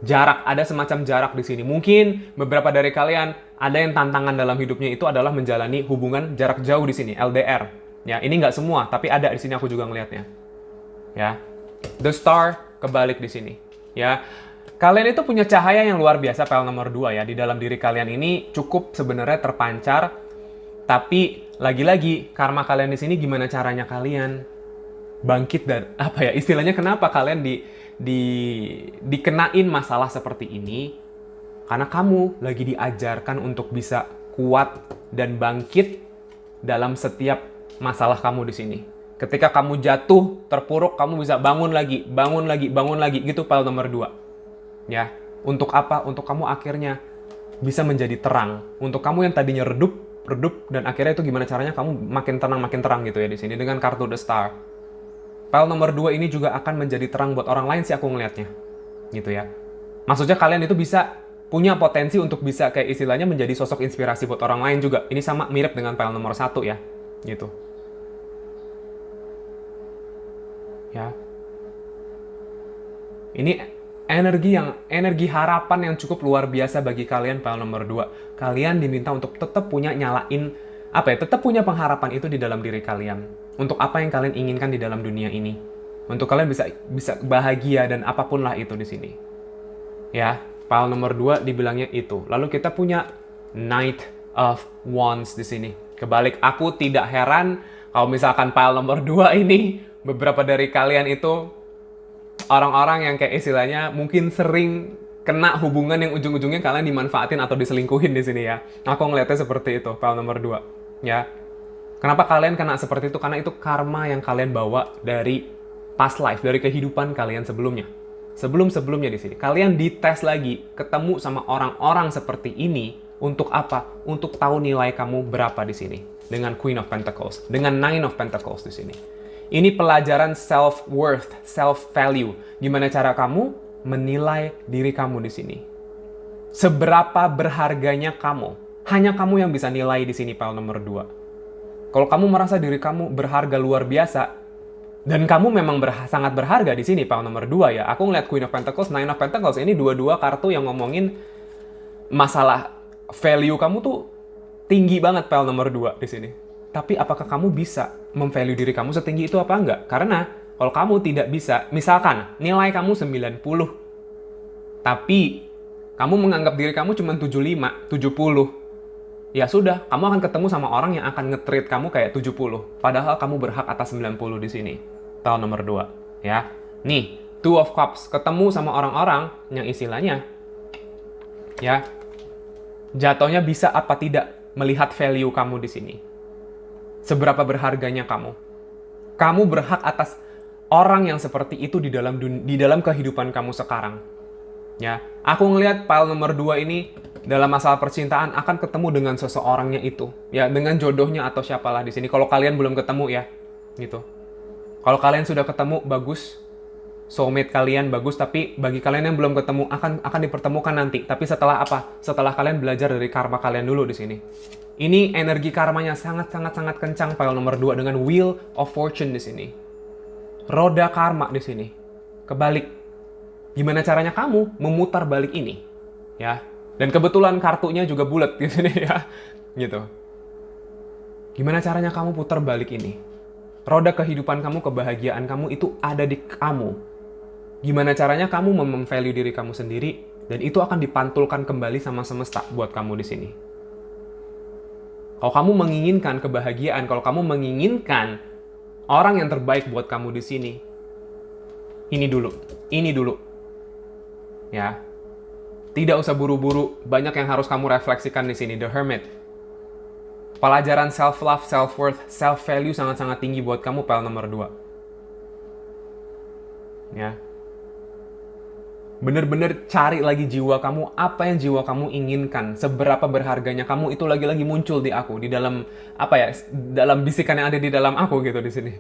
Speaker 1: Jarak, ada semacam jarak di sini. Mungkin beberapa dari kalian ada yang tantangan dalam hidupnya itu adalah menjalani hubungan jarak jauh di sini, LDR. Ya, ini nggak semua, tapi ada di sini aku juga ngelihatnya. Ya. The Star kebalik di sini. Ya. Kalian itu punya cahaya yang luar biasa, pile nomor 2 ya. Di dalam diri kalian ini cukup sebenarnya terpancar. Tapi lagi-lagi karma kalian di sini gimana caranya kalian bangkit dan istilahnya kenapa kalian dikenain masalah seperti ini? Karena kamu lagi diajarkan untuk bisa kuat dan bangkit dalam setiap masalah kamu di sini. Ketika kamu jatuh, terpuruk, kamu bisa bangun lagi gitu, pile nomor 2. Ya, untuk apa? Untuk kamu akhirnya bisa menjadi terang. Untuk kamu yang tadinya redup, dan akhirnya itu gimana caranya kamu makin terang gitu ya di sini dengan kartu The Star. Pile nomor 2 ini juga akan menjadi terang buat orang lain sih aku ngelihatnya. Gitu ya. Maksudnya kalian itu bisa punya potensi untuk bisa kayak istilahnya menjadi sosok inspirasi buat orang lain juga. Ini sama mirip dengan pile nomor 1 ya. Gitu. Ya. Ini energi harapan yang cukup luar biasa bagi kalian, pile nomor 2. Kalian diminta untuk tetap punya tetap punya pengharapan itu di dalam diri kalian. Untuk apa yang kalian inginkan di dalam dunia ini. Untuk kalian bisa bahagia dan apapun lah itu di sini. Ya, pile nomor 2 dibilangnya itu. Lalu kita punya Knight of Wands di sini. Kebalik, aku tidak heran kalau misalkan pile nomor 2 ini beberapa dari kalian itu orang-orang yang kayak istilahnya mungkin sering kena hubungan yang ujung-ujungnya kalian dimanfaatin atau diselingkuhin di sini ya. Aku ngeliatnya seperti itu, pile nomor 2. Ya. Kenapa kalian kena seperti itu? Karena itu karma yang kalian bawa dari past life, dari kehidupan kalian sebelumnya. Sebelum-sebelumnya di sini. Kalian dites lagi, ketemu sama orang-orang seperti ini untuk apa? Untuk tahu nilai kamu berapa di sini. Dengan Queen of Pentacles, dengan Nine of Pentacles di sini. Ini pelajaran self-worth, self-value. Gimana cara kamu menilai diri kamu di sini. Seberapa berharganya kamu. Hanya kamu yang bisa nilai di sini, pile nomor 2. Kalau kamu merasa diri kamu berharga luar biasa, dan kamu memang sangat berharga di sini, pile nomor 2 ya. Aku ngeliat Queen of Pentacles, Nine of Pentacles, ini dua-dua kartu yang ngomongin masalah value kamu tuh tinggi banget, pile nomor 2 di sini. Tapi apakah kamu bisa memvalue diri kamu setinggi itu apa enggak? Karena kalau kamu tidak bisa, misalkan nilai kamu 90, tapi kamu menganggap diri kamu cuma 75, 70, ya sudah, kamu akan ketemu sama orang yang akan nge-treat kamu kayak 70. Padahal kamu berhak atas 90 di sini. Pile nomor 2, ya. Nih, Two of Cups ketemu sama orang-orang yang istilahnya ya jatuhnya bisa apa tidak melihat value kamu di sini. Seberapa berharganya kamu. Kamu berhak atas orang yang seperti itu di dalam kehidupan kamu sekarang. Ya, aku ngelihat pile nomor 2 ini dalam masalah percintaan akan ketemu dengan seseorangnya itu, ya, dengan jodohnya atau siapalah di sini. Kalau kalian belum ketemu ya, gitu. Kalau kalian sudah ketemu bagus, soulmate kalian bagus, tapi bagi kalian yang belum ketemu akan dipertemukan nanti. Tapi setelah apa? Setelah kalian belajar dari karma kalian dulu di sini. Ini energi karmanya sangat kencang pile nomor 2 dengan Wheel of Fortune di sini. Roda karma di sini. Kebalik. Gimana caranya kamu memutar balik ini? Ya. Dan kebetulan kartunya juga bulat di sini ya. Gitu. Gimana caranya kamu putar balik ini? Roda kehidupan kamu, kebahagiaan kamu itu ada di kamu. Gimana caranya kamu mem-value diri kamu sendiri dan itu akan dipantulkan kembali sama semesta buat kamu di sini. Kalau kamu menginginkan kebahagiaan, kalau kamu menginginkan orang yang terbaik buat kamu di sini, ini dulu. Ya. Tidak usah buru-buru, banyak yang harus kamu refleksikan di sini, The Hermit. Pelajaran self-love, self-worth, self-value sangat-sangat tinggi buat kamu, pile nomor 2. Ya. Bener-bener cari lagi jiwa kamu, apa yang jiwa kamu inginkan, seberapa berharganya kamu, itu lagi-lagi muncul di aku, di dalam, apa ya, dalam bisikan yang ada di dalam aku gitu di sini.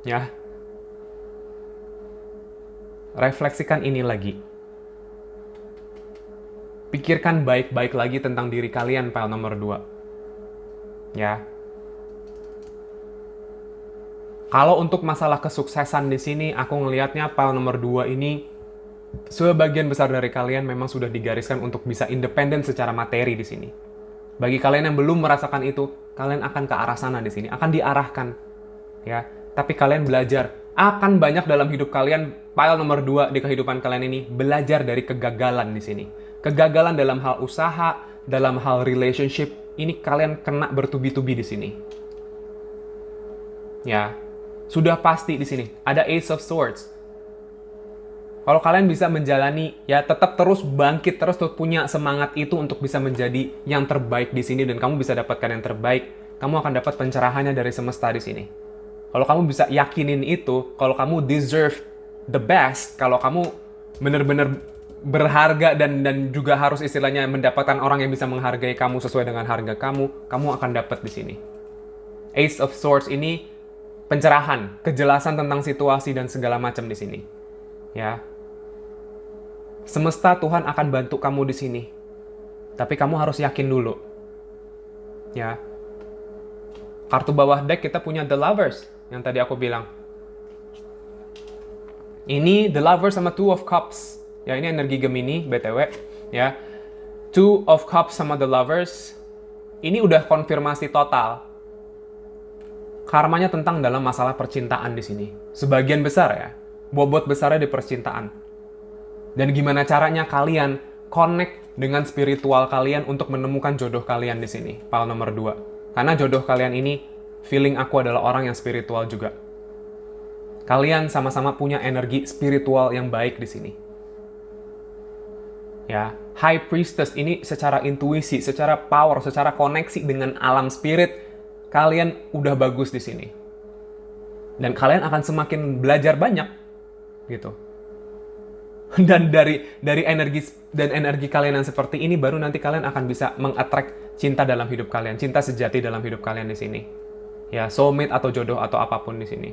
Speaker 1: Ya. Refleksikan ini lagi. Pikirkan baik-baik lagi tentang diri kalian, pile nomor 2. Ya. Kalau untuk masalah kesuksesan di sini, aku ngelihatnya pile nomor 2 ini sebagian besar dari kalian memang sudah digariskan untuk bisa independen secara materi di sini. Bagi kalian yang belum merasakan itu, kalian akan ke arah sana di sini, akan diarahkan. Ya, tapi kalian belajar. Akan banyak dalam hidup kalian, pile nomor 2 di kehidupan kalian ini, belajar dari kegagalan di sini. Kegagalan dalam hal usaha, dalam hal relationship, ini kalian kena bertubi-tubi di sini. Ya, sudah pasti di sini. Ada Ace of Swords. Kalau kalian bisa menjalani, ya tetap terus bangkit, terus punya semangat itu untuk bisa menjadi yang terbaik di sini dan kamu bisa dapatkan yang terbaik, kamu akan dapat pencerahannya dari semesta di sini. Kalau kamu bisa yakinin itu, kalau kamu deserve the best, kalau kamu benar-benar berharga dan juga harus istilahnya mendapatkan orang yang bisa menghargai kamu sesuai dengan harga kamu, kamu akan dapat di sini. Ace of Swords ini pencerahan, kejelasan tentang situasi dan segala macam di sini. Ya. Semesta Tuhan akan bantu kamu di sini. Tapi kamu harus yakin dulu. Ya. Kartu bawah deck kita punya The Lovers yang tadi aku bilang. Ini The Lovers sama Two of Cups. Ya, ini energi Gemini BTW, ya. Two of Cups sama The Lovers. Ini udah konfirmasi total. Karmanya tentang dalam masalah percintaan di sini. Sebagian besar ya. Bobot besarnya di percintaan. Dan gimana caranya kalian connect dengan spiritual kalian untuk menemukan jodoh kalian di sini, pile nomor 2. Karena jodoh kalian ini, feeling aku adalah orang yang spiritual juga. Kalian sama-sama punya energi spiritual yang baik di sini. Ya, High Priestess ini secara intuisi, secara power, secara koneksi dengan alam spirit, kalian udah bagus di sini. Dan kalian akan semakin belajar banyak, gitu. Dan dari energi kalian yang seperti ini baru nanti kalian akan bisa mengattract cinta dalam hidup kalian, cinta sejati dalam hidup kalian di sini. Ya, soulmate atau jodoh atau apapun di sini.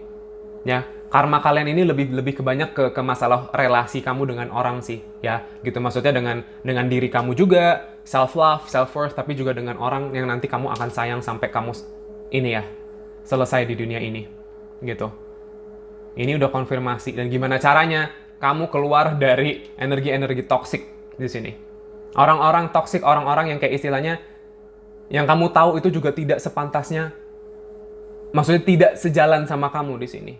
Speaker 1: Ya, karma kalian ini lebih kebanyak ke masalah relasi kamu dengan orang sih, ya. Gitu maksudnya dengan diri kamu juga, self love, self worth, tapi juga dengan orang yang nanti kamu akan sayang sampai kamu ini ya, selesai di dunia ini. Gitu. Ini udah konfirmasi dan gimana caranya? Kamu keluar dari energi-energi toksik di sini. Orang-orang toksik, orang-orang yang kayak istilahnya, yang kamu tahu itu juga tidak sepantasnya, maksudnya tidak sejalan sama kamu di sini.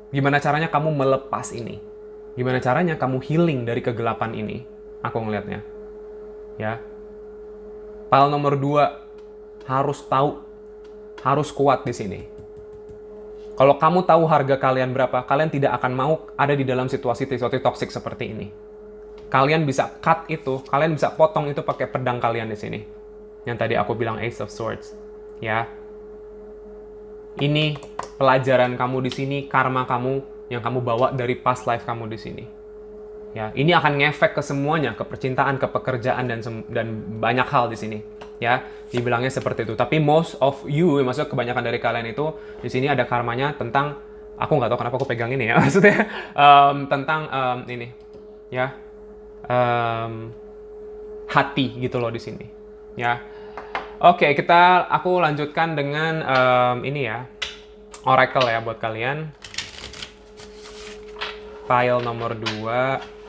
Speaker 1: Gimana caranya kamu melepas ini? Gimana caranya kamu healing dari kegelapan ini? Aku ngelihatnya. Ya. Pile nomor 2, harus tahu, harus kuat di sini. Kalau kamu tahu harga kalian berapa, kalian tidak akan mau ada di dalam situasi toxic seperti ini. Kalian bisa cut itu, kalian bisa potong itu pakai pedang kalian di sini. Yang tadi aku bilang Ace of Swords. Ya. Ini pelajaran kamu di sini, karma kamu yang kamu bawa dari past life kamu di sini. Ya, ini akan ngefek ke semuanya, ke percintaan, ke pekerjaan dan banyak hal di sini. Ya, dibilangnya seperti itu. Tapi most of you, maksudnya kebanyakan dari kalian itu di sini ada karmanya tentang, aku nggak tahu kenapa aku pegang ini ya, maksudnya tentang ini, ya, hati gitu loh di sini. Ya, oke, aku lanjutkan dengan ini ya, oracle ya buat kalian. Pile nomor 2.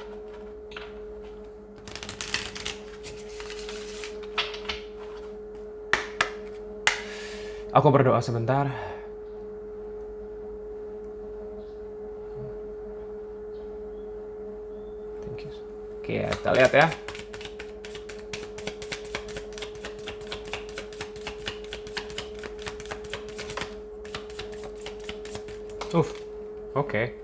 Speaker 1: Aku berdoa sebentar. Thank you. Oke, kita lihat ya. Oke.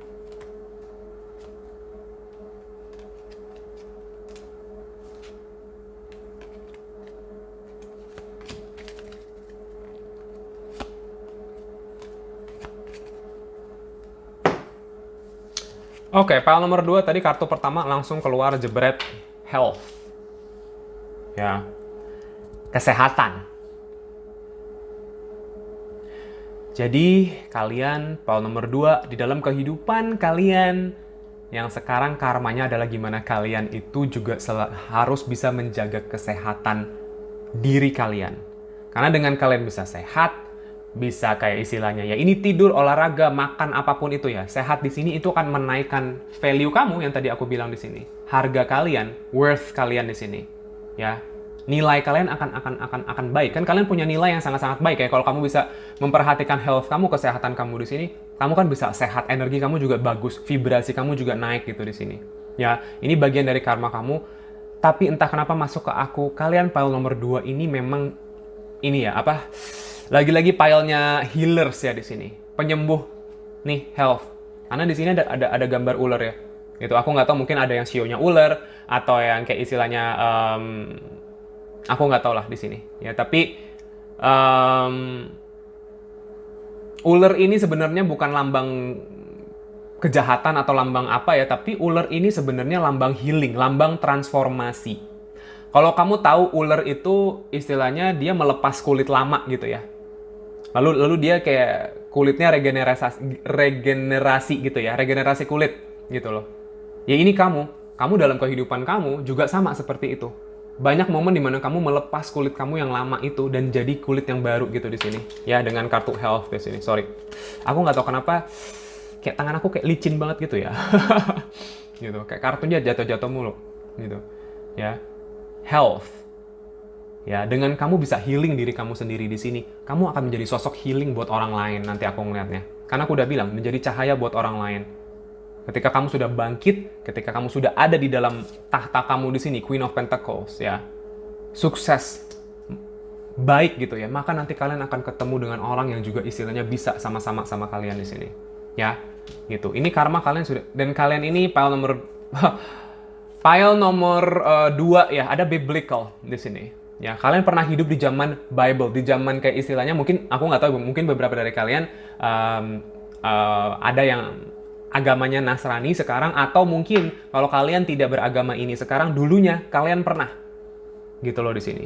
Speaker 1: Oke, pile nomor 2 tadi kartu pertama langsung keluar jebret health. Ya. Kesehatan. Jadi, kalian pile nomor 2 di dalam kehidupan kalian yang sekarang karmanya adalah gimana kalian itu juga harus bisa menjaga kesehatan diri kalian. Karena dengan kalian bisa sehat, bisa kayak istilahnya ya ini tidur, olahraga, makan apapun itu ya. Sehat di sini itu akan menaikkan value kamu yang tadi aku bilang di sini. Harga kalian, worth kalian di sini. Ya. Nilai kalian akan baik. Kan kalian punya nilai yang sangat-sangat baik ya. Kalau kamu bisa memperhatikan health kamu, kesehatan kamu di sini, kamu kan bisa sehat, energi kamu juga bagus, vibrasi kamu juga naik gitu di sini. Ya, ini bagian dari karma kamu. Tapi entah kenapa masuk ke aku, kalian pile nomor 2 ini memang ini ya, apa? Lagi-lagi pile-nya healers ya di sini. Penyembuh nih, health. Karena di sini ada gambar ular ya. Gitu. Aku nggak tahu, mungkin ada yang shio-nya ular atau yang kayak istilahnya aku nggak tahu lah di sini. Ya, tapi ular ini sebenarnya bukan lambang kejahatan atau lambang apa ya, tapi ular ini sebenarnya lambang healing, lambang transformasi. Kalau kamu tahu ular itu istilahnya dia melepas kulit lama gitu ya. Lalu dia kayak kulitnya regenerasi gitu ya, regenerasi kulit gitu loh. Ya ini kamu dalam kehidupan kamu juga sama seperti itu. Banyak momen dimana kamu melepas kulit kamu yang lama itu dan jadi kulit yang baru gitu di sini. Ya dengan kartu health di sini. Sorry, aku nggak tahu kenapa kayak tangan aku kayak licin banget gitu ya. Gitu, kayak kartunya jatuh-jatuh mulu gitu. Ya, health. Ya, dengan kamu bisa healing diri kamu sendiri di sini, kamu akan menjadi sosok healing buat orang lain nanti aku ngeliatnya. Karena aku udah bilang, menjadi cahaya buat orang lain. Ketika kamu sudah bangkit, ketika kamu sudah ada di dalam tahta kamu di sini, Queen of Pentacles, ya, sukses, baik gitu ya, maka nanti kalian akan ketemu dengan orang yang juga istilahnya bisa sama-sama sama kalian di sini. Ya, gitu. Ini karma kalian sudah, dan kalian ini pile nomor 2 ya, ada biblical di sini. Ya, kalian pernah hidup di zaman Bible, di zaman kayak istilahnya mungkin aku nggak tahu, mungkin beberapa dari kalian ada yang agamanya Nasrani sekarang, atau mungkin kalau kalian tidak beragama ini sekarang, dulunya kalian pernah gitu loh di sini.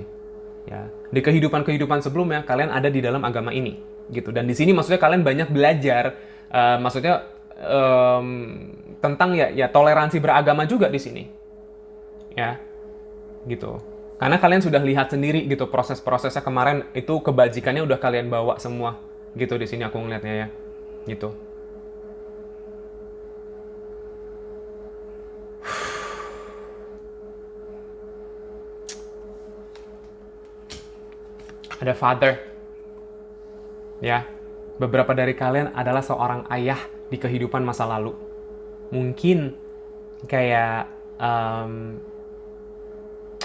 Speaker 1: Ya, di kehidupan sebelumnya kalian ada di dalam agama ini gitu, dan di sini maksudnya kalian banyak belajar, maksudnya tentang ya toleransi beragama juga di sini. Ya, gitu. Karena kalian sudah lihat sendiri gitu proses-prosesnya kemarin itu, kebajikannya udah kalian bawa semua gitu di sini aku ngeliatnya ya. Gitu. Ada father. Ya. Beberapa dari kalian adalah seorang ayah di kehidupan masa lalu. Mungkin kayak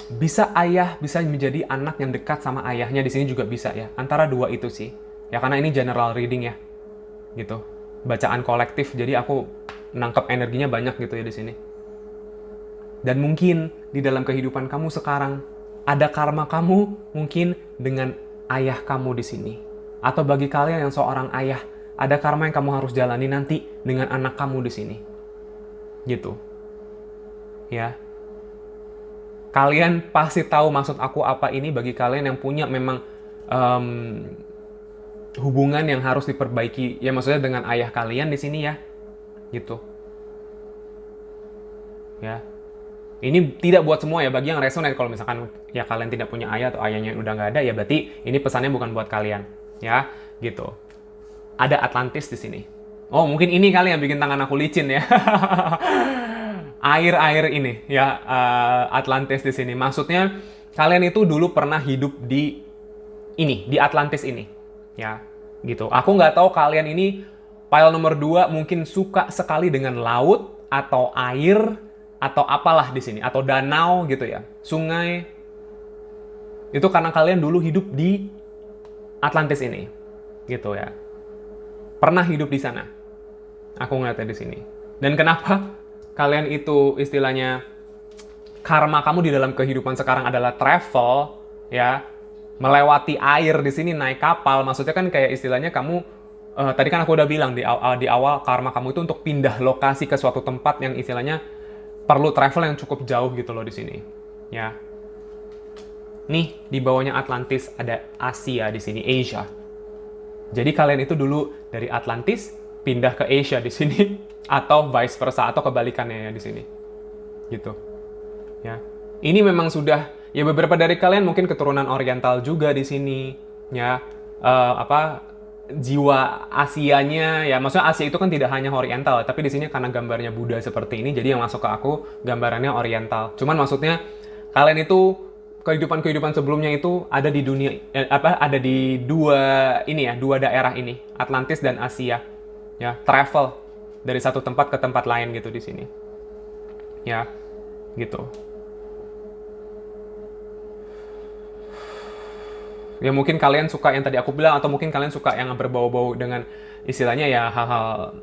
Speaker 1: bisa ayah, bisa menjadi anak yang dekat sama ayahnya di sini juga bisa ya. Antara dua itu sih. Ya karena ini general reading ya. gitu. Bacaan kolektif, jadi aku nangkep energinya banyak gitu ya di sini. Dan mungkin di dalam kehidupan kamu sekarang ada karma kamu mungkin dengan ayah kamu di sini. Atau bagi kalian yang seorang ayah, ada karma yang kamu harus jalani nanti dengan anak kamu di sini. Gitu. Ya. Kalian pasti tahu maksud aku apa ini bagi kalian yang punya memang hubungan yang harus diperbaiki. Ya maksudnya dengan ayah kalian di sini ya. Gitu. Ya. Ini tidak buat semua ya, bagi yang resonate. Kalau misalkan ya kalian tidak punya ayah atau ayahnya udah nggak ada, ya berarti ini pesannya bukan buat kalian, ya, gitu. Ada Atlantis di sini. Oh, mungkin ini kali yang bikin tangan aku licin ya. Air-air ini, ya, Atlantis di sini. Maksudnya kalian itu dulu pernah hidup di Atlantis ini, ya, gitu. Aku nggak tahu kalian ini pile nomor 2 mungkin suka sekali dengan laut atau air atau apalah di sini, atau danau gitu ya, sungai. Itu karena kalian dulu hidup di Atlantis ini, gitu ya. Pernah hidup di sana. Aku ngeliatnya di sini. Dan kenapa kalian itu istilahnya karma kamu di dalam kehidupan sekarang adalah travel, ya, melewati air di sini, naik kapal. Maksudnya kan kayak istilahnya kamu tadi kan aku udah bilang di awal karma kamu itu untuk pindah lokasi ke suatu tempat yang istilahnya perlu travel yang cukup jauh gitu loh di sini, ya. Nih di bawahnya Atlantis ada Asia di sini, Asia. Jadi kalian itu dulu dari Atlantis pindah ke Asia di sini, atau vice versa, atau kebalikannya ya di sini, gitu. Ya, ini memang sudah ya beberapa dari kalian mungkin keturunan Oriental juga di sini, ya. Jiwa Asianya ya, maksudnya Asia itu kan tidak hanya Oriental, tapi di sini karena gambarnya Buddha seperti ini, jadi yang masuk ke aku gambarannya Oriental. Cuman maksudnya kalian itu kehidupan sebelumnya itu ada di dunia ada di dua daerah ini, Atlantis dan Asia. Ya, travel dari satu tempat ke tempat lain gitu di sini. Ya, gitu. Ya mungkin kalian suka yang tadi aku bilang, atau mungkin kalian suka yang berbau-bau dengan istilahnya ya hal-hal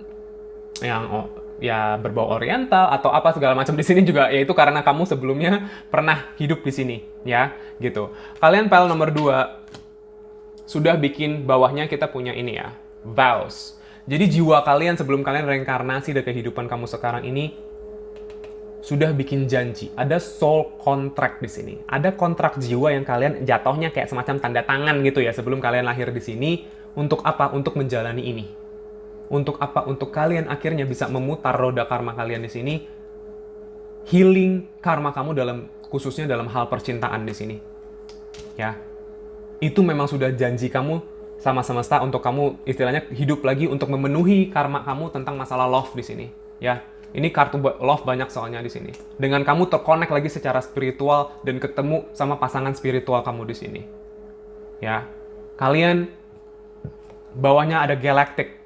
Speaker 1: yang ya berbau Oriental atau apa segala macam di sini juga, yaitu karena kamu sebelumnya pernah hidup di sini, ya, gitu. Kalian pile nomor 2 sudah bikin bawahnya kita punya ini ya, vows. Jadi jiwa kalian sebelum kalian reinkarnasi dari kehidupan kamu sekarang ini sudah bikin janji. Ada soul contract di sini. Ada kontrak jiwa yang kalian jatuhnya kayak semacam tanda tangan gitu ya sebelum kalian lahir di sini. Untuk apa? Untuk menjalani ini. Untuk apa? Untuk kalian akhirnya bisa memutar roda karma kalian di sini. Healing karma kamu khususnya dalam hal percintaan di sini. Ya. Itu memang sudah janji kamu sama semesta untuk kamu istilahnya hidup lagi untuk memenuhi karma kamu tentang masalah love di sini. Ya. Ini kartu love banyak soalnya di sini. Dengan kamu terkonek lagi secara spiritual dan ketemu sama pasangan spiritual kamu di sini. Ya. Kalian bawahnya ada galactic.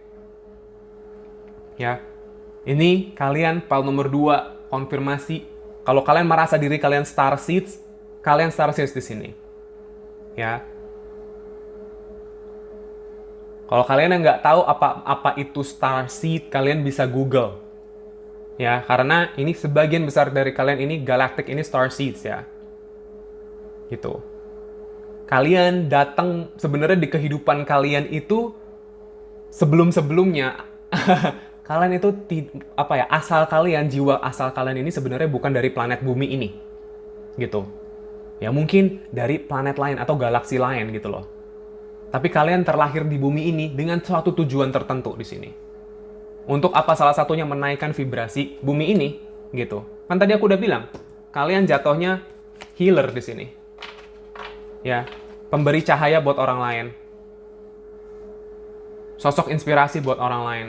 Speaker 1: Ya. Ini kalian pile nomor 2 konfirmasi kalau kalian merasa diri kalian star seeds di sini. Ya. Kalau kalian yang nggak tahu apa itu star seed, kalian bisa Google. Ya, karena ini sebagian besar dari kalian ini galactic, ini star seeds ya. Gitu. Kalian datang sebenarnya di kehidupan kalian itu sebelum-sebelumnya kalian itu asal kalian, jiwa asal kalian ini sebenarnya bukan dari planet bumi ini. Gitu. Ya mungkin dari planet lain atau galaksi lain gitu loh. Tapi kalian terlahir di bumi ini dengan suatu tujuan tertentu di sini. Untuk apa? Salah satunya menaikkan vibrasi bumi ini, gitu. Kan tadi aku udah bilang, kalian jatuhnya healer di sini. Ya, pemberi cahaya buat orang lain. Sosok inspirasi buat orang lain.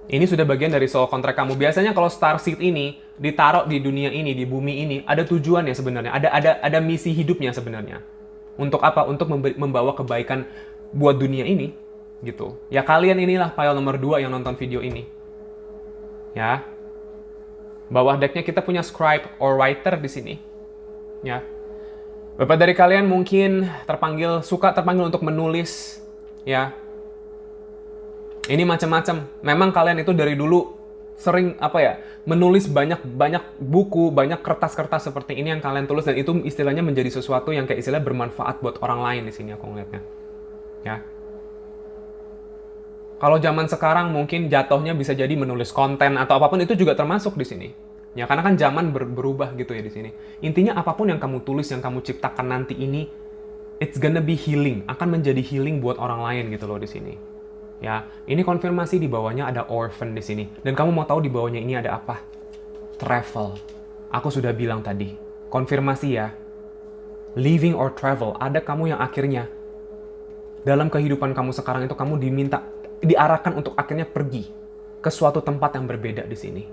Speaker 1: Ini sudah bagian dari soul contract kamu. Biasanya kalau star seed ini ditaruh di dunia ini, di bumi ini, ada tujuannya sebenarnya. Ada misi hidupnya sebenarnya. Untuk apa? Untuk membawa kebaikan buat dunia ini. Gitu. Ya kalian inilah pile nomor 2 yang nonton video ini. Ya. Bawah decknya kita punya scribe or writer di sini. Ya. Beberapa dari kalian mungkin suka terpanggil untuk menulis, ya. Ini macam-macam. Memang kalian itu dari dulu sering menulis banyak buku, banyak kertas-kertas seperti ini yang kalian tulis, dan itu istilahnya menjadi sesuatu yang kayak istilah bermanfaat buat orang lain di sini aku ngeliatnya. Ya. Kalau zaman sekarang mungkin jatuhnya bisa jadi menulis konten atau apapun, itu juga termasuk di sini. Ya, karena kan zaman berubah gitu ya di sini. Intinya apapun yang kamu tulis, yang kamu ciptakan nanti ini, it's gonna be healing, akan menjadi healing buat orang lain gitu loh di sini. Ya, ini konfirmasi di bawahnya ada orphan di sini. Dan kamu mau tahu di bawahnya ini ada apa? Travel. Aku sudah bilang tadi. Konfirmasi ya. Living or travel. Ada kamu yang akhirnya dalam kehidupan kamu sekarang itu kamu diarahkan untuk akhirnya pergi ke suatu tempat yang berbeda di sini.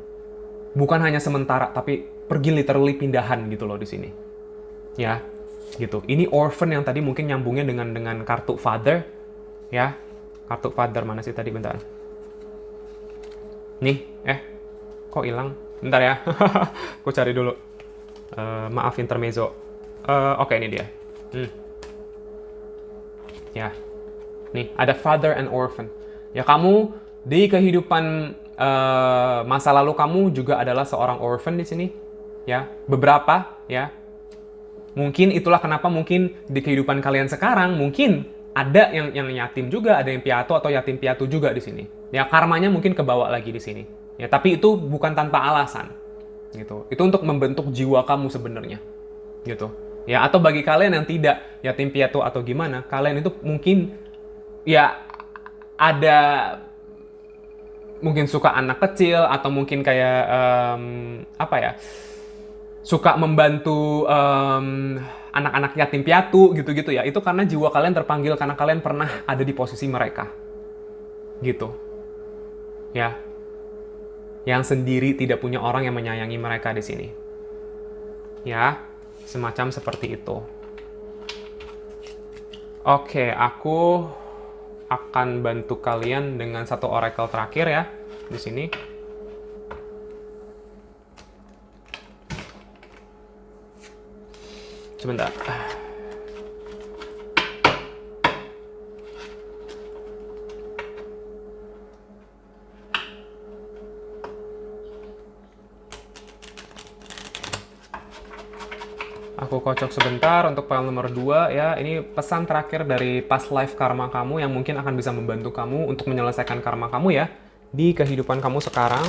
Speaker 1: Bukan hanya sementara, tapi pergi literally pindahan gitu loh di sini. Ya, gitu. Ini orphan yang tadi mungkin nyambungnya dengan kartu father, ya. Kartu father mana sih tadi, bentar. Nih, kok hilang? Bentar ya. Aku cari dulu. Maaf intermezzo. Oke, ini dia. Ya. Nih, ada father and orphan. Ya, kamu di kehidupan masa lalu kamu juga adalah seorang orphan di sini. Ya, beberapa ya. Mungkin itulah kenapa mungkin di kehidupan kalian sekarang mungkin ada yang yatim juga, ada yang piatu atau yatim piatu juga di sini. Ya, karmanya mungkin kebawa lagi di sini. Ya, tapi itu bukan tanpa alasan. Gitu. Itu untuk membentuk jiwa kamu sebenarnya. Gitu. Ya, atau bagi kalian yang tidak yatim piatu atau gimana, kalian itu mungkin ya ada mungkin suka anak kecil atau mungkin kayak suka membantu anak-anak yatim piatu gitu-gitu ya. Itu karena jiwa kalian terpanggil karena kalian pernah ada di posisi mereka. Gitu. Ya. Yang sendiri tidak punya orang yang menyayangi mereka di sini. Ya, semacam seperti itu. Oke, aku akan bantu kalian dengan satu oracle terakhir ya di sini. Sebentar. Aku kocok sebentar untuk file nomor 2 ya. Ini pesan terakhir dari past life karma kamu yang mungkin akan bisa membantu kamu untuk menyelesaikan karma kamu ya di kehidupan kamu sekarang.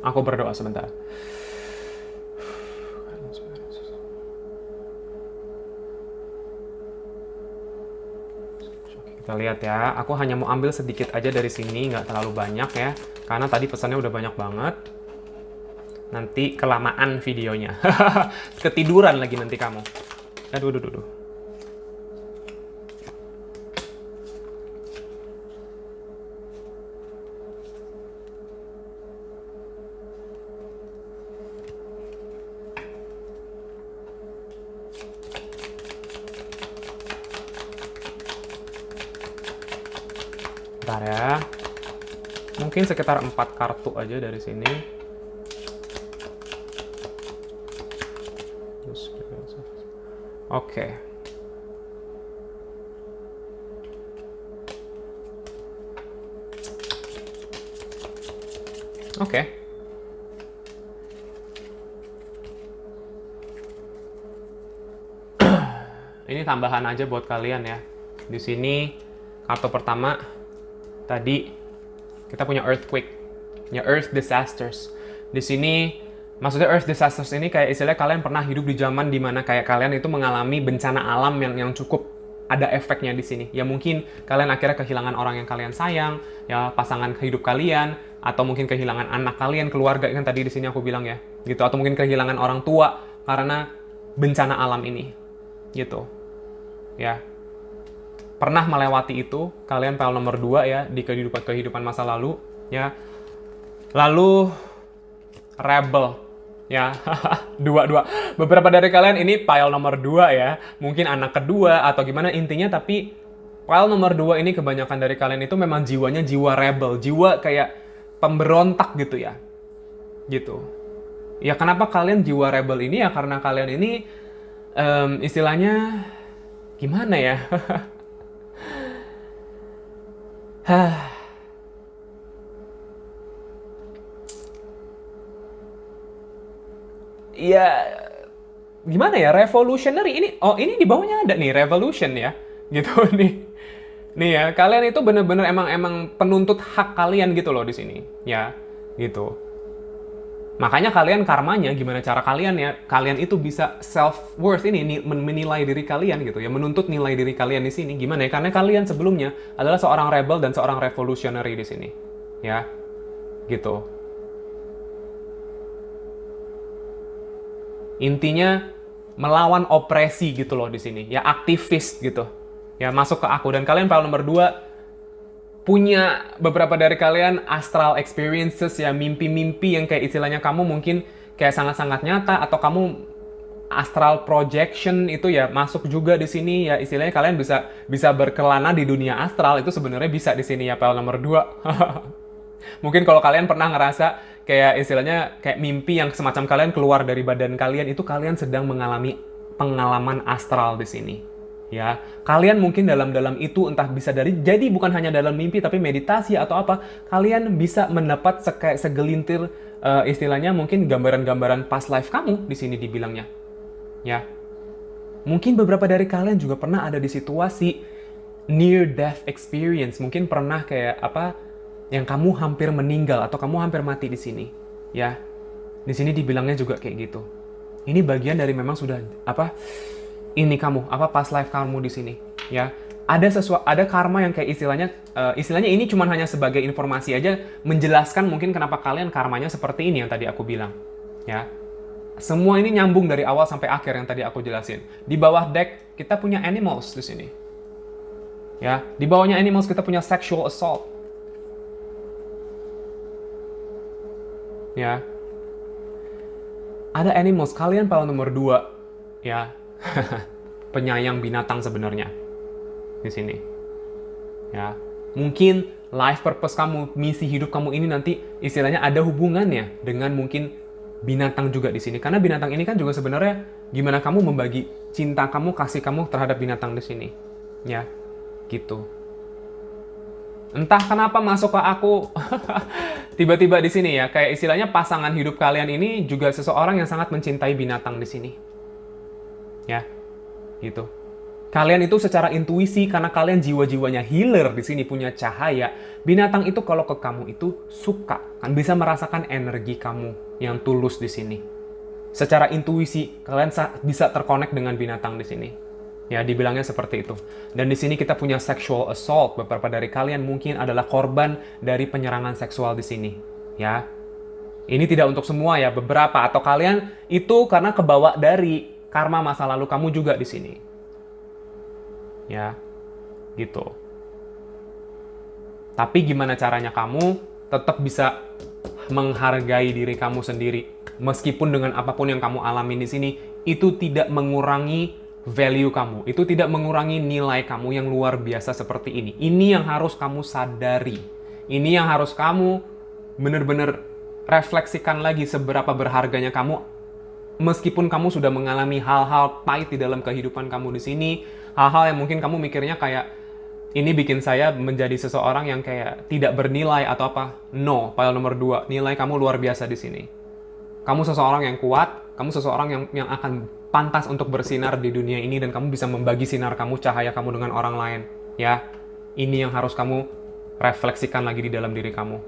Speaker 1: Aku berdoa sebentar. Kita lihat ya, aku hanya mau ambil sedikit aja dari sini, nggak terlalu banyak ya. Karena tadi pesannya udah banyak banget. Nanti kelamaan videonya. Ketiduran lagi nanti kamu. Aduh. Bentar ya. Mungkin sekitar 4 kartu aja dari sini. Oke. Ini tambahan aja buat kalian ya. Di sini kartu pertama tadi kita punya earthquake, ya earth disasters. Di sini maksudnya earth disasters ini kayak istilahnya kalian pernah hidup di zaman dimana kayak kalian itu mengalami bencana alam yang cukup ada efeknya di sini. Ya mungkin kalian akhirnya kehilangan orang yang kalian sayang, ya pasangan hidup kalian, atau mungkin kehilangan anak kalian, keluarga kan tadi di sini aku bilang ya, gitu. Atau mungkin kehilangan orang tua karena bencana alam ini, gitu. Ya. Pernah melewati itu, kalian file nomor 2 ya, di kehidupan masa lalu, ya. Lalu, rebel, ya. Dua. Beberapa dari kalian ini file nomor 2 ya, mungkin anak kedua atau gimana intinya, tapi file nomor 2 ini kebanyakan dari kalian itu memang jiwanya jiwa rebel, jiwa kayak pemberontak gitu ya. Gitu. Ya kenapa kalian jiwa rebel ini ya karena kalian ini istilahnya gimana ya? Hah, ya gimana ya, revolutionary ini, oh ini di bawahnya ada nih revolution ya gitu nih ya, kalian itu bener-bener emang emang penuntut hak kalian gitu loh di sini ya gitu. Makanya kalian karmanya gimana cara kalian ya, kalian itu bisa self worth ini menilai diri kalian gitu ya, menuntut nilai diri kalian di sini gimana ya, karena kalian sebelumnya adalah seorang rebel dan seorang revolutionary di sini ya gitu. Intinya melawan opresi gitu loh di sini ya, aktivis gitu ya, masuk ke aku. Dan kalian file nomor 2 punya beberapa dari kalian astral experiences ya, mimpi-mimpi yang kayak istilahnya kamu mungkin kayak sangat-sangat nyata, atau kamu astral projection itu ya masuk juga di sini ya, istilahnya kalian bisa bisa berkelana di dunia astral, itu sebenarnya bisa di sini ya file nomor 2. Mungkin kalau kalian pernah ngerasa kayak istilahnya kayak mimpi yang semacam kalian keluar dari badan kalian, itu kalian sedang mengalami pengalaman astral di sini. Ya, kalian mungkin dalam itu entah bisa dari, jadi bukan hanya dalam mimpi tapi meditasi atau apa, kalian bisa mendapat segelintir istilahnya mungkin gambaran-gambaran past life kamu di sini dibilangnya. Ya. Mungkin beberapa dari kalian juga pernah ada di situasi near death experience, mungkin pernah kayak apa yang kamu hampir meninggal atau kamu hampir mati di sini, ya. Di sini dibilangnya juga kayak gitu. Ini bagian dari memang sudah apa? Ini kamu, apa past life kamu di sini, ya. Ada karma yang kayak istilahnya ini cuman hanya sebagai informasi aja menjelaskan mungkin kenapa kalian karmanya seperti ini yang tadi aku bilang, ya. Semua ini nyambung dari awal sampai akhir yang tadi aku jelasin. Di bawah deck kita punya animals di sini. Ya, di bawahnya animals kita punya sexual assault. Ya. Ada animals, kalian file nomor 2 ya. Penyayang binatang sebenarnya di sini. Ya. Mungkin life purpose kamu, misi hidup kamu ini nanti istilahnya ada hubungannya dengan mungkin binatang juga di sini. Karena binatang ini kan juga sebenarnya gimana kamu membagi cinta kamu, kasih kamu terhadap binatang di sini. Ya. Gitu. Entah kenapa masuk ke aku tiba-tiba di sini ya, kayak istilahnya pasangan hidup kalian ini juga seseorang yang sangat mencintai binatang di sini. Ya. Gitu. Kalian itu secara intuisi karena kalian jiwa-jiwanya healer di sini punya cahaya. Binatang itu kalau ke kamu itu suka, kan bisa merasakan energi kamu yang tulus di sini. Secara intuisi kalian bisa terkonek dengan binatang di sini. Ya, dibilangnya seperti itu. Dan di sini kita punya sexual assault. Beberapa dari kalian mungkin adalah korban dari penyerangan seksual di sini. Ya. Ini tidak untuk semua ya, beberapa atau kalian itu karena kebawa dari karma masa lalu kamu juga di sini. Ya. Gitu. Tapi gimana caranya kamu tetap bisa menghargai diri kamu sendiri meskipun dengan apapun yang kamu alami di sini, itu tidak mengurangi value kamu, itu tidak mengurangi nilai kamu yang luar biasa seperti ini. Ini yang harus kamu sadari. Ini yang harus kamu benar-benar refleksikan lagi seberapa berharganya kamu meskipun kamu sudah mengalami hal-hal pahit di dalam kehidupan kamu di sini, hal-hal yang mungkin kamu mikirnya kayak ini bikin saya menjadi seseorang yang kayak tidak bernilai atau apa. No, file nomor 2, nilai kamu luar biasa di sini. Kamu seseorang yang kuat, kamu seseorang yang akan pantas untuk bersinar di dunia ini dan kamu bisa membagi sinar kamu, cahaya kamu dengan orang lain. Ya, ini yang harus kamu refleksikan lagi di dalam diri kamu.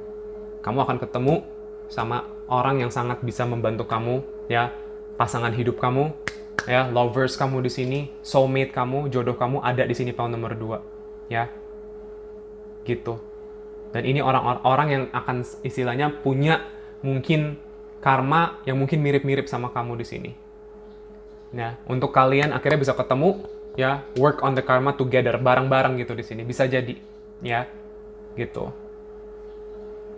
Speaker 1: Kamu akan ketemu sama orang yang sangat bisa membantu kamu, ya, pasangan hidup kamu, ya, lovers kamu di sini, soulmate kamu, jodoh kamu ada di sini file nomor 2. Ya, gitu. Dan ini orang-orang yang akan istilahnya punya mungkin karma yang mungkin mirip-mirip sama kamu di sini. Nah, untuk kalian akhirnya bisa ketemu, ya, work on the karma together, bareng-bareng gitu di sini, bisa jadi, ya, gitu.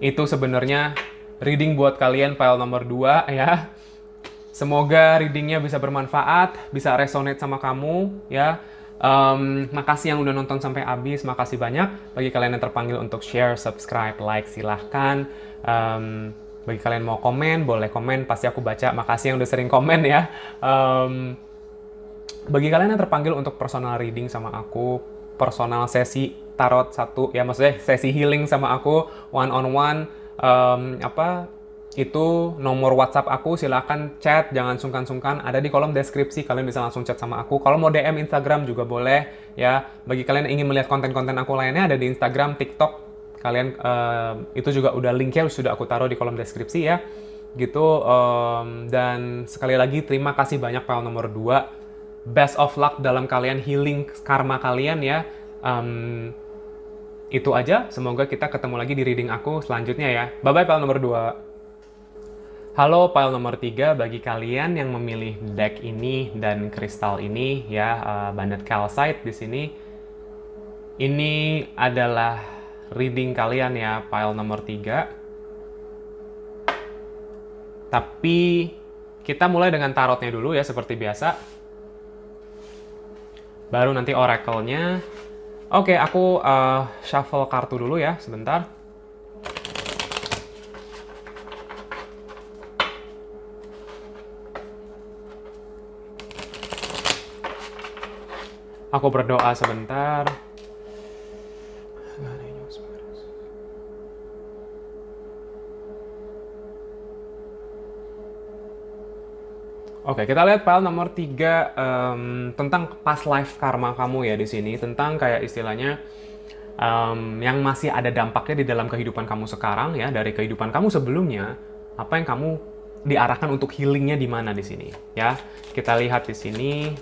Speaker 1: Itu sebenarnya reading buat kalian file nomor 2, ya. Semoga readingnya bisa bermanfaat, bisa resonate sama kamu, ya. Makasih yang udah nonton sampai habis, makasih banyak. Bagi kalian yang terpanggil untuk share, subscribe, like, silahkan. Bagi kalian mau komen, boleh komen, pasti aku baca. Makasih yang udah sering komen ya. Bagi kalian yang terpanggil untuk personal reading sama aku, personal sesi tarot satu, ya maksudnya sesi healing sama aku, one on one, itu nomor WhatsApp aku, silakan chat, jangan sungkan-sungkan, ada di kolom deskripsi, kalian bisa langsung chat sama aku. Kalau mau DM Instagram juga boleh, ya. Bagi kalian yang ingin melihat konten-konten aku lainnya, ada di Instagram, TikTok, kalian itu juga udah linknya sudah aku taruh di kolom deskripsi ya, gitu. Dan sekali lagi terima kasih banyak pile nomor 2. Best of luck dalam kalian healing karma kalian ya. Itu aja, semoga kita ketemu lagi di reading aku selanjutnya ya. Bye-bye pile nomor 2. Halo pile nomor 3, bagi kalian yang memilih deck ini dan kristal ini ya, banded calcite di sini. Ini adalah reading kalian ya, pile nomor 3. Tapi kita mulai dengan tarotnya dulu ya, seperti biasa. Baru nanti oracle-nya. Oke, aku shuffle kartu dulu ya, sebentar. Aku berdoa sebentar. Oke, kita lihat pile nomor 3 tentang past life karma kamu ya di sini, tentang kayak istilahnya yang masih ada dampaknya di dalam kehidupan kamu sekarang ya, dari kehidupan kamu sebelumnya, apa yang kamu diarahkan untuk healingnya di mana di sini ya. Kita lihat di sini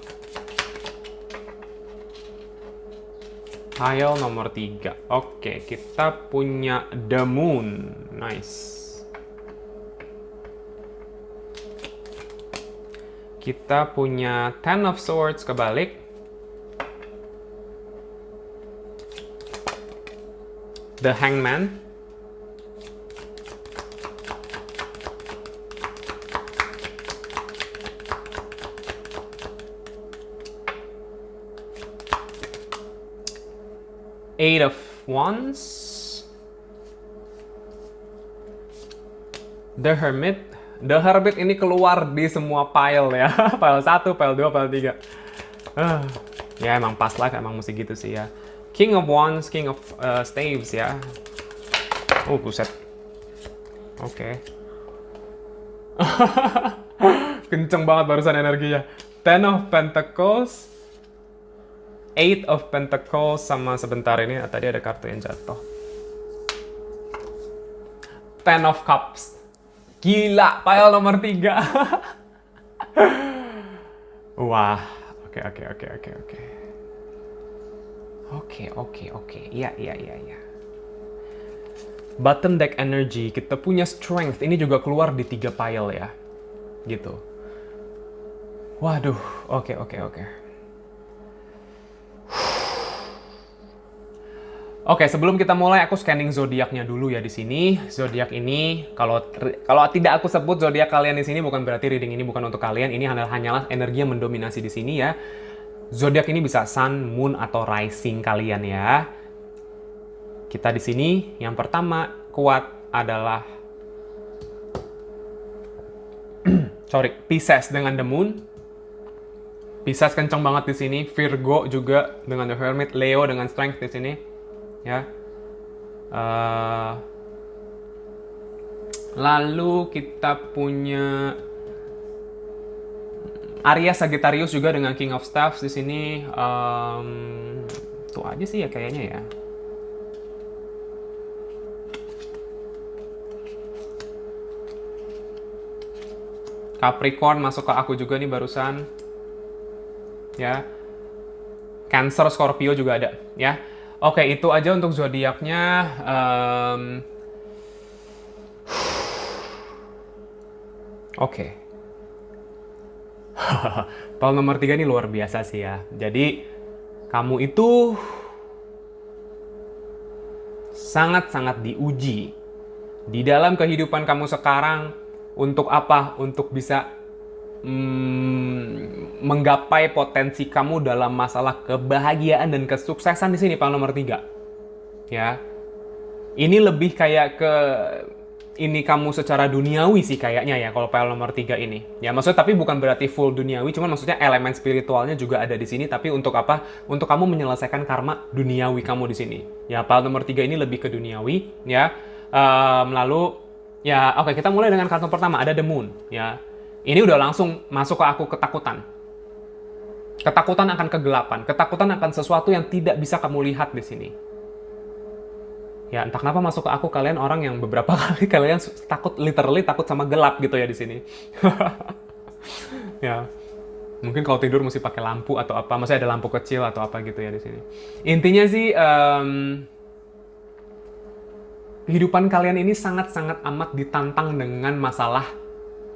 Speaker 1: pile nomor 3. Oke, kita punya The Moon. Nice. Kita punya Ten of Swords kebalik. The Hangman. Eight of Wands. The Hermit. The Hermit ini keluar di semua pile ya. Pile 1, pile 2, pile 3. Ya emang past life emang mesti gitu sih ya. King of Wands, King of Staves ya. Buset. Oke. Kenceng banget barusan energinya. Ten of Pentacles, Eight of Pentacles, sama sebentar ini tadi ada kartu yang jatuh. Ten of Cups. Gila, pile nomor 3. Wah, oke. Iya. Bottom deck energy, kita punya strength. Ini juga keluar di 3 pile ya. Gitu. Waduh, oke. Oke, sebelum kita mulai aku scanning zodiaknya dulu ya di sini. Zodiak ini kalau tidak aku sebut zodiak kalian di sini bukan berarti reading ini bukan untuk kalian. Ini hanyalah energi yang mendominasi di sini ya. Zodiak ini bisa sun, moon atau rising kalian ya. Kita di sini yang pertama kuat adalah Pisces dengan the moon. Pisces kenceng banget di sini. Virgo juga dengan the hermit. Leo dengan strength di sini. Ya, lalu kita punya Aries Sagittarius juga dengan King of Staffs di sini. Itu aja sih ya kayaknya ya. Capricorn masuk ke aku juga nih barusan. Ya. Cancer, Scorpio juga ada ya. Oke, itu aja untuk zodiaknya. Oke. Pile nomor 3 ini luar biasa sih ya. Jadi, kamu itu sangat-sangat diuji di dalam kehidupan kamu sekarang. Untuk apa? Untuk bisa menggapai potensi kamu dalam masalah kebahagiaan dan kesuksesan di sini pile nomor 3. Ya. Ini lebih kayak ke ini kamu secara duniawi sih kayaknya ya kalau pile nomor 3 ini. Ya maksudnya tapi bukan berarti full duniawi, cuman maksudnya elemen spiritualnya juga ada di sini, tapi untuk apa? Untuk kamu menyelesaikan karma duniawi kamu di sini. Ya pile nomor 3 ini lebih ke duniawi ya. Lalu ya oke, kita mulai dengan kartu pertama, ada The Moon ya. Ini udah langsung masuk ke aku, ketakutan. Ketakutan akan kegelapan, ketakutan akan sesuatu yang tidak bisa kamu lihat di sini. Ya, entah kenapa masuk ke aku, kalian orang yang beberapa kali kalian takut, literally takut sama gelap gitu ya di sini. Ya, mungkin kalau tidur mesti pakai lampu atau apa, masih ada lampu kecil atau apa gitu ya di sini. Intinya sih, kehidupan kalian ini sangat-sangat amat ditantang dengan masalah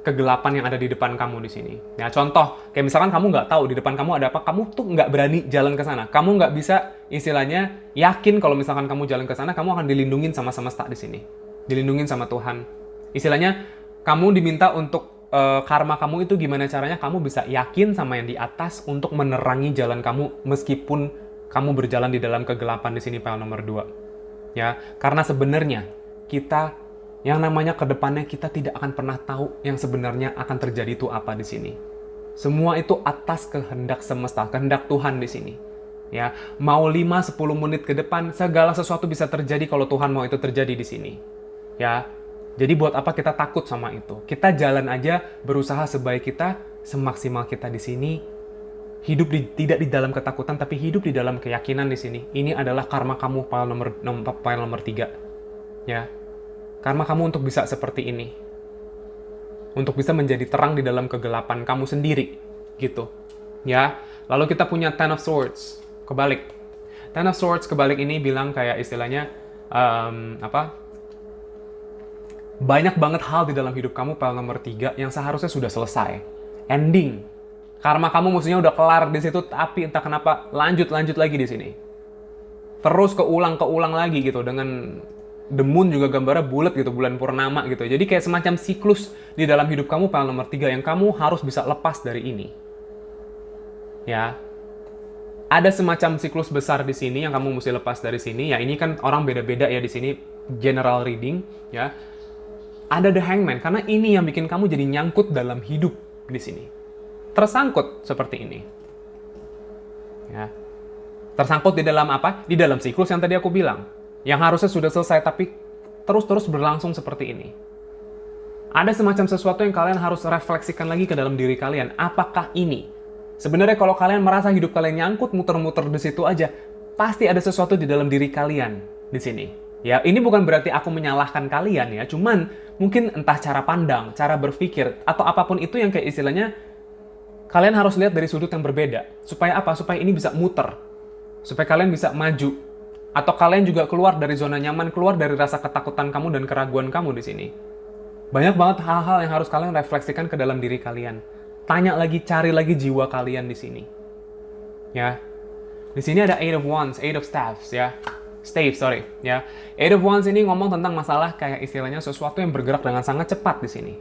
Speaker 1: kegelapan yang ada di depan kamu di sini. Ya, contoh, kayak misalkan kamu nggak tahu di depan kamu ada apa, kamu tuh nggak berani jalan ke sana. Kamu nggak bisa istilahnya yakin kalau misalkan kamu jalan ke sana, kamu akan dilindungin sama semesta di sini. Dilindungin sama Tuhan. Istilahnya, kamu diminta untuk karma kamu itu gimana caranya kamu bisa yakin sama yang di atas untuk menerangi jalan kamu meskipun kamu berjalan di dalam kegelapan di sini, pile nomor 2. Ya, karena sebenarnya kita yang namanya ke depannya kita tidak akan pernah tahu yang sebenarnya akan terjadi itu apa di sini. Semua itu atas kehendak semesta, kehendak Tuhan di sini. Ya, mau 5-10 menit ke depan segala sesuatu bisa terjadi kalau Tuhan mau itu terjadi di sini. Ya. Jadi buat apa kita takut sama itu? Kita jalan aja, berusaha sebaik kita, semaksimal kita di sini. Hidup tidak di dalam ketakutan tapi hidup di dalam keyakinan di sini. Ini adalah karma kamu pile nomor 3. Ya. Karma kamu untuk bisa seperti ini. Untuk bisa menjadi terang di dalam kegelapan kamu sendiri. Gitu. Ya. Lalu kita punya Ten of Swords. Kebalik. Ten of Swords kebalik ini bilang kayak istilahnya, banyak banget hal di dalam hidup kamu, pile nomor 3, yang seharusnya sudah selesai. Ending. Karma kamu mestinya udah kelar di situ, tapi entah kenapa lanjut lagi di sini. Terus keulang lagi gitu dengan The Moon juga gambarnya bulat gitu, bulan purnama gitu. Jadi kayak semacam siklus di dalam hidup kamu, pile nomor 3, yang kamu harus bisa lepas dari ini. Ya. Ada semacam siklus besar di sini yang kamu mesti lepas dari sini. Ya, ini kan orang beda-beda ya di sini, general reading, ya. Ada The Hangman karena ini yang bikin kamu jadi nyangkut dalam hidup di sini. Tersangkut seperti ini. Ya. Tersangkut di dalam apa? Di dalam siklus yang tadi aku bilang. Yang harusnya sudah selesai tapi terus berlangsung seperti ini. Ada semacam sesuatu yang kalian harus refleksikan lagi ke dalam diri kalian. Apakah ini? Sebenarnya kalau kalian merasa hidup kalian nyangkut muter-muter di situ aja, pasti ada sesuatu di dalam diri kalian di sini. Ya, ini bukan berarti aku menyalahkan kalian ya, cuman mungkin entah cara pandang, cara berpikir atau apapun itu yang kayak istilahnya kalian harus lihat dari sudut yang berbeda. Supaya apa? Supaya ini bisa muter. Supaya kalian bisa maju. Atau kalian juga keluar dari zona nyaman, keluar dari rasa ketakutan kamu dan keraguan kamu di sini. Banyak banget hal-hal yang harus kalian refleksikan ke dalam diri kalian. Tanya lagi, cari lagi jiwa kalian di sini. Ya. Di sini ada Eight of Wands, Eight of Staves ya. Staves, sorry, ya. Eight of Wands ini ngomong tentang masalah kayak istilahnya sesuatu yang bergerak dengan sangat cepat di sini.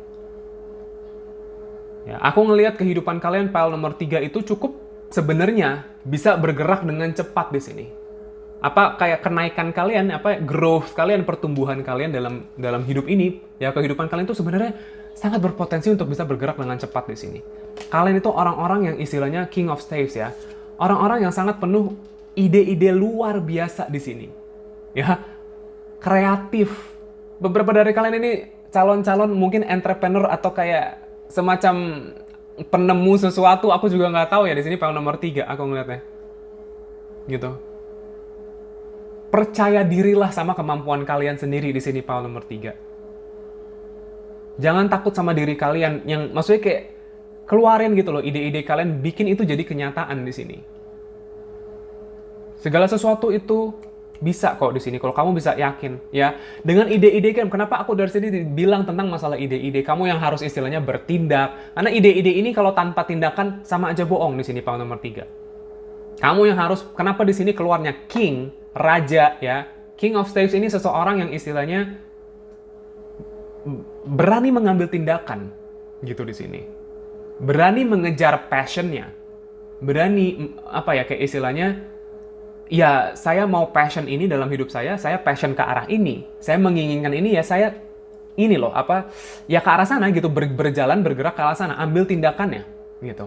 Speaker 1: Ya, aku ngelihat kehidupan kalian pile nomor 3 itu cukup sebenarnya bisa bergerak dengan cepat di sini. Apa kayak kenaikan kalian, growth kalian, pertumbuhan kalian dalam hidup ini, ya kehidupan kalian itu sebenarnya sangat berpotensi untuk bisa bergerak dengan cepat di sini. Kalian itu orang-orang yang istilahnya King of Staves ya. Orang-orang yang sangat penuh ide-ide luar biasa di sini. Ya, kreatif. Beberapa dari kalian ini calon-calon mungkin entrepreneur atau kayak semacam penemu sesuatu, aku juga nggak tahu ya di sini pile nomor 3 aku ngeliatnya. Gitu. Percaya dirilah sama kemampuan kalian sendiri di sini pile nomor 3. Jangan takut sama diri kalian yang maksudnya kayak keluarin gitu loh ide-ide kalian, bikin itu jadi kenyataan di sini. Segala sesuatu itu bisa kok di sini kalau kamu bisa yakin ya. Dengan ide-ide kan kenapa aku dari sini bilang tentang masalah ide-ide kamu yang harus istilahnya bertindak. Karena ide-ide ini kalau tanpa tindakan sama aja bohong di sini pile nomor 3. Kamu yang harus, kenapa di sini keluarnya king, raja ya. King of Staves ini seseorang yang istilahnya berani mengambil tindakan gitu di sini. Berani mengejar passionnya. Berani kayak istilahnya saya mau passion ini dalam hidup saya passion ke arah ini. Saya menginginkan ini ya saya
Speaker 2: ini loh, ya ke arah sana gitu, berjalan, bergerak ke arah sana, ambil tindakannya gitu.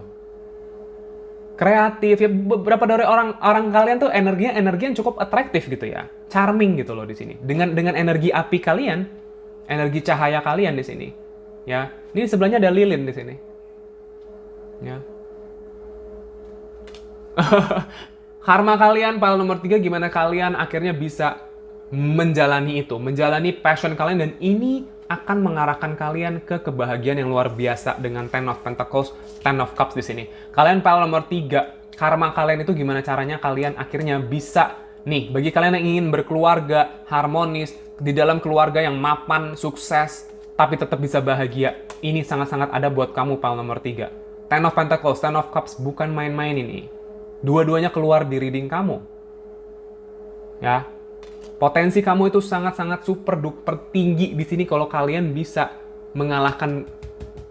Speaker 2: Kreatif ya, beberapa dari orang kalian tuh energi yang cukup atraktif gitu ya, charming gitu loh di sini, dengan energi api kalian, energi cahaya kalian di sini ya. Ini sebelahnya ada lilin di sini ya. Karma kalian pile nomor 3, gimana kalian akhirnya bisa menjalani itu, menjalani passion kalian, dan ini akan mengarahkan kalian ke kebahagiaan yang luar biasa dengan Ten of Pentacles, Ten of Cups di sini. Kalian pile nomor 3, karma kalian itu gimana caranya kalian akhirnya bisa nih, bagi kalian yang ingin berkeluarga harmonis, di dalam keluarga yang mapan, sukses, tapi tetap bisa bahagia. Ini sangat-sangat ada buat kamu pile nomor 3. Ten of Pentacles, Ten of Cups bukan main-main ini. Dua-duanya keluar di reading kamu. Ya. Potensi kamu itu sangat-sangat super duper tinggi di sini kalau kalian bisa mengalahkan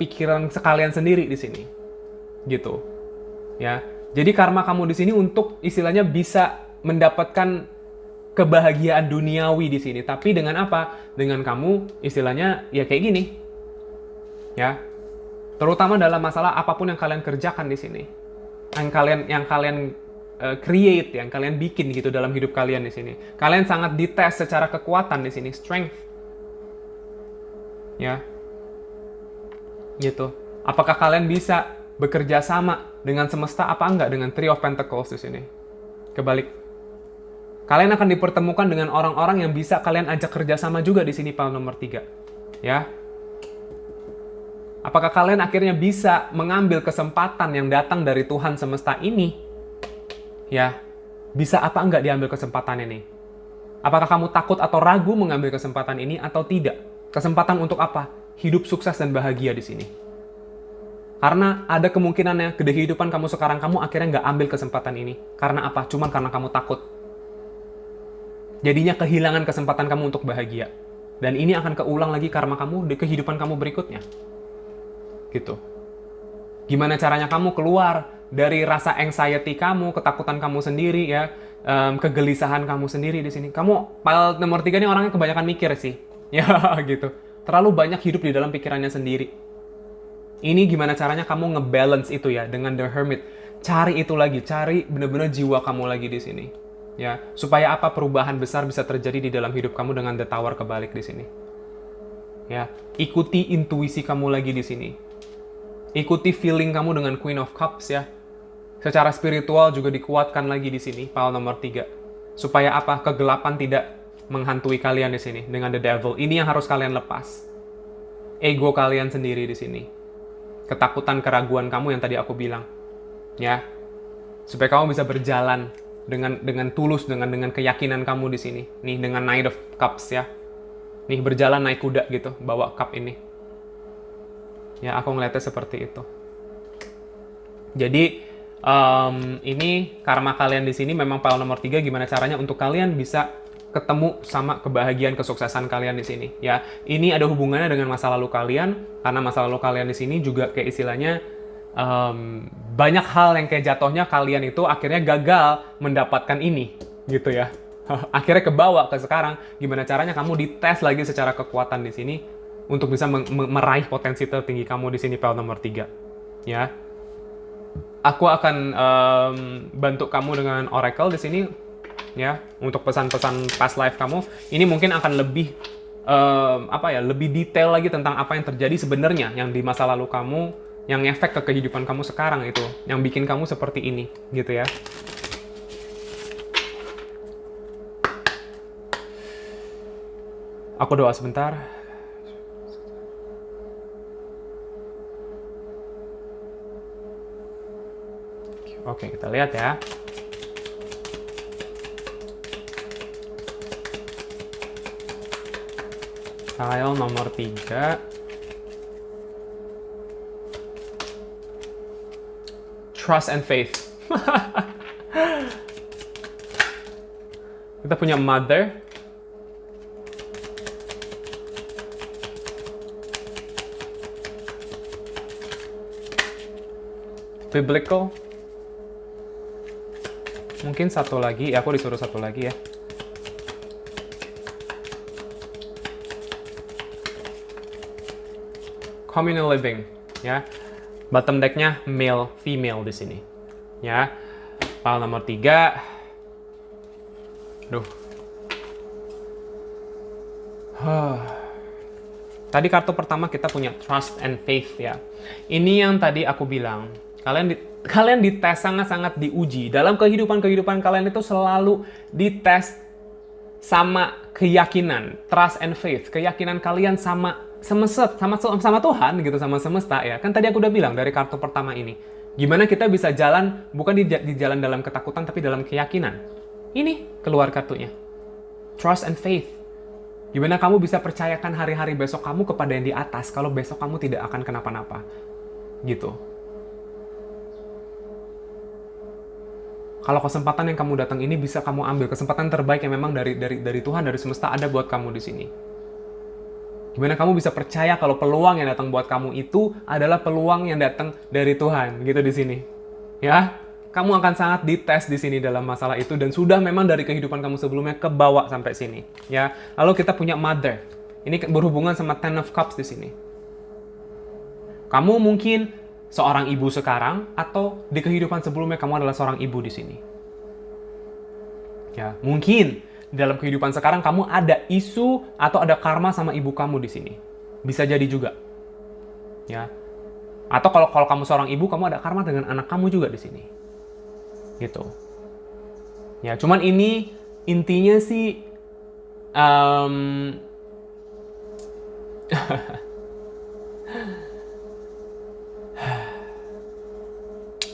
Speaker 2: pikiran sekalian sendiri di sini. Gitu. Ya. Jadi karma kamu di sini untuk istilahnya bisa mendapatkan kebahagiaan duniawi di sini. Tapi dengan apa? Dengan kamu istilahnya ya kayak gini. Ya. Terutama dalam masalah apapun yang kalian kerjakan di sini. Yang kalian create, yang kalian bikin gitu dalam hidup kalian di sini. Kalian sangat dites secara kekuatan di sini, strength. Ya. Gitu. Apakah kalian bisa bekerja sama dengan semesta apa enggak dengan Three of Pentacles di sini? Kebalik. Kalian akan dipertemukan dengan orang-orang yang bisa kalian ajak kerja sama juga di sini pile nomor 3. Ya. Apakah kalian akhirnya bisa mengambil kesempatan yang datang dari Tuhan semesta ini? Ya, bisa apa enggak diambil kesempatan ini? Apakah kamu takut atau ragu mengambil kesempatan ini atau tidak? Kesempatan untuk apa? Hidup sukses dan bahagia di sini. Karena ada kemungkinannya ke kehidupan kamu sekarang kamu akhirnya nggak ambil kesempatan ini. Karena apa? Cuman karena kamu takut. Jadinya kehilangan kesempatan kamu untuk bahagia. Dan ini akan keulang lagi karma kamu di kehidupan kamu berikutnya. Gitu. Gimana caranya kamu keluar dari rasa anxiety kamu, ketakutan kamu sendiri ya, kegelisahan kamu sendiri di sini. Kamu pile nomor 3 ini orangnya kebanyakan mikir sih. Ya gitu. Terlalu banyak hidup di dalam pikirannya sendiri. Ini gimana caranya kamu ngebalance itu ya dengan The Hermit. Cari itu lagi, cari bener-bener jiwa kamu lagi di sini. Ya, supaya apa perubahan besar bisa terjadi di dalam hidup kamu dengan The Tower kebalik di sini. Ya, ikuti intuisi kamu lagi di sini. Ikuti feeling kamu dengan Queen of Cups ya. Secara spiritual juga dikuatkan lagi di sini, pile nomor 3. Supaya apa? Kegelapan tidak menghantui kalian di sini dengan The Devil. Ini yang harus kalian lepas. Ego kalian sendiri di sini. Ketakutan, keraguan kamu yang tadi aku bilang. Ya. Supaya kamu bisa berjalan dengan tulus, dengan keyakinan kamu di sini. Nih, dengan Knight of Cups ya. Nih, berjalan naik kuda gitu, bawa cup ini. Ya, aku ngeliatnya seperti itu. Jadi, ini karma kalian di sini memang pile nomor 3, gimana caranya untuk kalian bisa ketemu sama kebahagiaan kesuksesan kalian di sini ya. Ini ada hubungannya dengan masa lalu kalian, karena masa lalu kalian di sini juga kayak istilahnya banyak hal yang kayak jatuhnya kalian itu akhirnya gagal mendapatkan ini gitu ya. Akhirnya kebawa ke sekarang, gimana caranya kamu dites lagi secara kekuatan di sini untuk bisa meraih potensi tertinggi kamu di sini pile nomor 3 ya. Aku akan bantu kamu dengan Oracle di sini ya untuk pesan-pesan past life kamu. Ini mungkin akan lebih lebih detail lagi tentang apa yang terjadi sebenarnya yang di masa lalu kamu, yang efek ke kehidupan kamu sekarang itu, yang bikin kamu seperti ini gitu ya. Aku doa sebentar. Oke, kita lihat ya. File nomor 3. Trust and faith. Kita punya mother. Biblical. Mungkin satu lagi, ya aku disuruh satu lagi ya. communal living, ya. Bottom deck-nya male female di sini. Ya. Pile nomor 3. Aduh. Tadi kartu pertama kita punya trust and faith ya. Ini yang tadi aku bilang. Kalian dites sangat-sangat diuji. Dalam kehidupan kalian itu selalu dites sama keyakinan, trust and faith. Keyakinan kalian sama Tuhan gitu, sama semesta ya. Kan tadi aku udah bilang dari kartu pertama ini. Gimana kita bisa jalan bukan di jalan dalam ketakutan tapi dalam keyakinan. Ini keluar kartunya. Trust and faith. Gimana kamu bisa percayakan hari-hari besok kamu kepada yang di atas kalau besok kamu tidak akan kenapa-napa. Gitu. Kalau kesempatan yang kamu datang ini bisa kamu ambil, kesempatan terbaik yang memang dari Tuhan, dari semesta ada buat kamu di sini. Gimana kamu bisa percaya kalau peluang yang datang buat kamu itu adalah peluang yang datang dari Tuhan, gitu di sini. Ya, kamu akan sangat dites di sini dalam masalah itu dan sudah memang dari kehidupan kamu sebelumnya kebawa sampai sini. Ya, lalu kita punya Mother. Ini berhubungan sama Ten of Cups di sini. Kamu mungkin seorang ibu sekarang atau di kehidupan sebelumnya kamu adalah seorang ibu di sini. Ya, mungkin dalam kehidupan sekarang kamu ada isu atau ada karma sama ibu kamu di sini. Bisa jadi juga. Ya. Atau kalau kamu seorang ibu, kamu ada karma dengan anak kamu juga di sini. Gitu. Ya, cuman ini intinya sih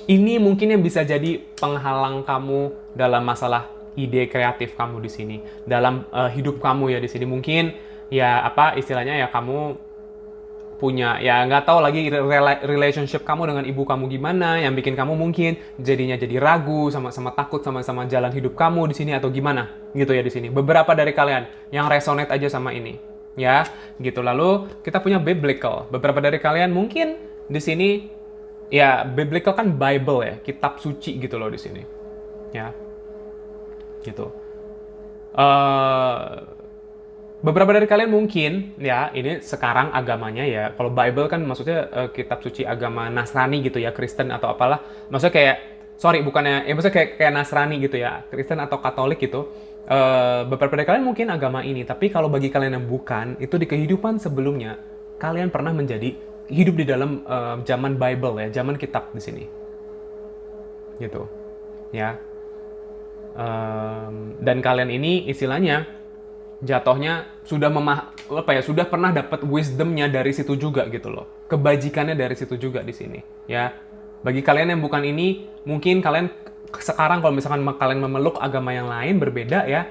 Speaker 2: ini mungkin yang bisa jadi penghalang kamu dalam masalah ide kreatif kamu di sini, dalam hidup kamu ya di sini. Mungkin ya apa istilahnya ya kamu punya ya nggak tahu lagi relationship kamu dengan ibu kamu gimana, yang bikin kamu mungkin jadinya jadi ragu, sama-sama takut sama jalan hidup kamu di sini atau gimana gitu ya di sini. Beberapa dari kalian yang resonate aja sama ini ya gitu. Lalu kita punya biblical. Beberapa dari kalian mungkin di sini ya biblical kan Bible ya, kitab suci gitu loh di sini ya. Gitu. Beberapa dari kalian mungkin ya ini sekarang agamanya ya kalau Bible kan maksudnya kitab suci agama Nasrani gitu ya, Kristen atau apalah, maksudnya kayak bukannya ya maksudnya kayak Nasrani gitu ya, Kristen atau Katolik gitu. Beberapa dari kalian mungkin agama ini, tapi kalau bagi kalian yang bukan, itu di kehidupan sebelumnya kalian pernah menjadi hidup di dalam zaman Bible ya, zaman kitab di sini gitu ya. Dan kalian ini istilahnya jatuhnya sudah sudah pernah dapat wisdomnya dari situ juga gitu loh, kebajikannya dari situ juga di sini ya. Bagi kalian yang bukan ini, mungkin kalian sekarang kalau misalkan kalian memeluk agama yang lain berbeda ya,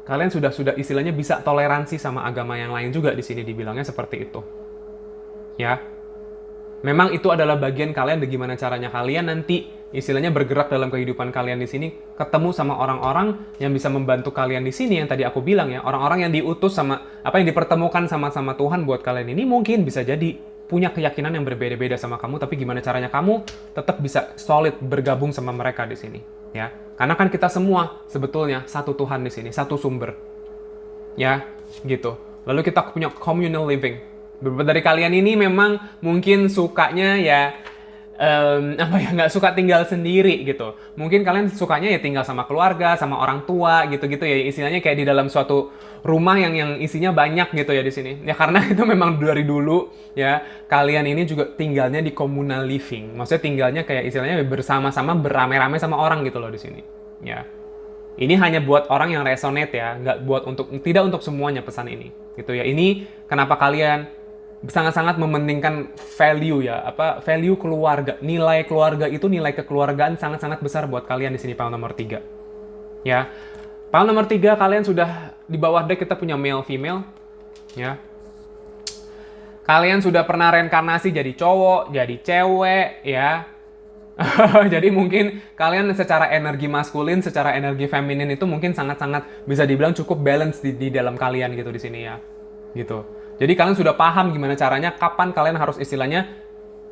Speaker 2: kalian sudah istilahnya bisa toleransi sama agama yang lain juga di sini, dibilangnya seperti itu ya. Memang itu adalah bagian kalian, bagaimana caranya kalian nanti istilahnya bergerak dalam kehidupan kalian di sini, ketemu sama orang-orang yang bisa membantu kalian di sini yang tadi aku bilang ya, orang-orang yang diutus sama yang dipertemukan sama Tuhan buat kalian ini mungkin bisa jadi punya keyakinan yang berbeda-beda sama kamu, tapi gimana caranya kamu tetap bisa solid bergabung sama mereka di sini ya. Karena kan kita semua sebetulnya satu Tuhan di sini, satu sumber. Ya, gitu. Lalu kita punya communal living. Beberapa dari kalian ini memang mungkin sukanya ya nggak suka tinggal sendiri gitu. Mungkin kalian sukanya ya tinggal sama keluarga, sama orang tua gitu-gitu ya, istilahnya kayak di dalam suatu rumah yang isinya banyak gitu ya di sini. Ya karena itu memang dari dulu ya kalian ini juga tinggalnya di communal living. Maksudnya tinggalnya kayak istilahnya bersama-sama, beramai-ramai sama orang gitu loh di sini. Ya. Ini hanya buat orang yang resonate ya, tidak untuk semuanya pesan ini. Gitu ya. Ini kenapa kalian sangat-sangat mementingkan value ya, value keluarga, nilai keluarga itu, nilai kekeluargaan sangat-sangat besar buat kalian di sini, pile nomor 3. Ya. Pile nomor 3 kalian sudah di bawah deck kita punya male female ya. Kalian sudah pernah reinkarnasi jadi cowok, jadi cewek ya. Jadi mungkin kalian secara energi maskulin, secara energi feminin itu mungkin sangat-sangat bisa dibilang cukup balance di dalam kalian gitu di sini ya. Gitu. Jadi kalian sudah paham gimana caranya, kapan kalian harus istilahnya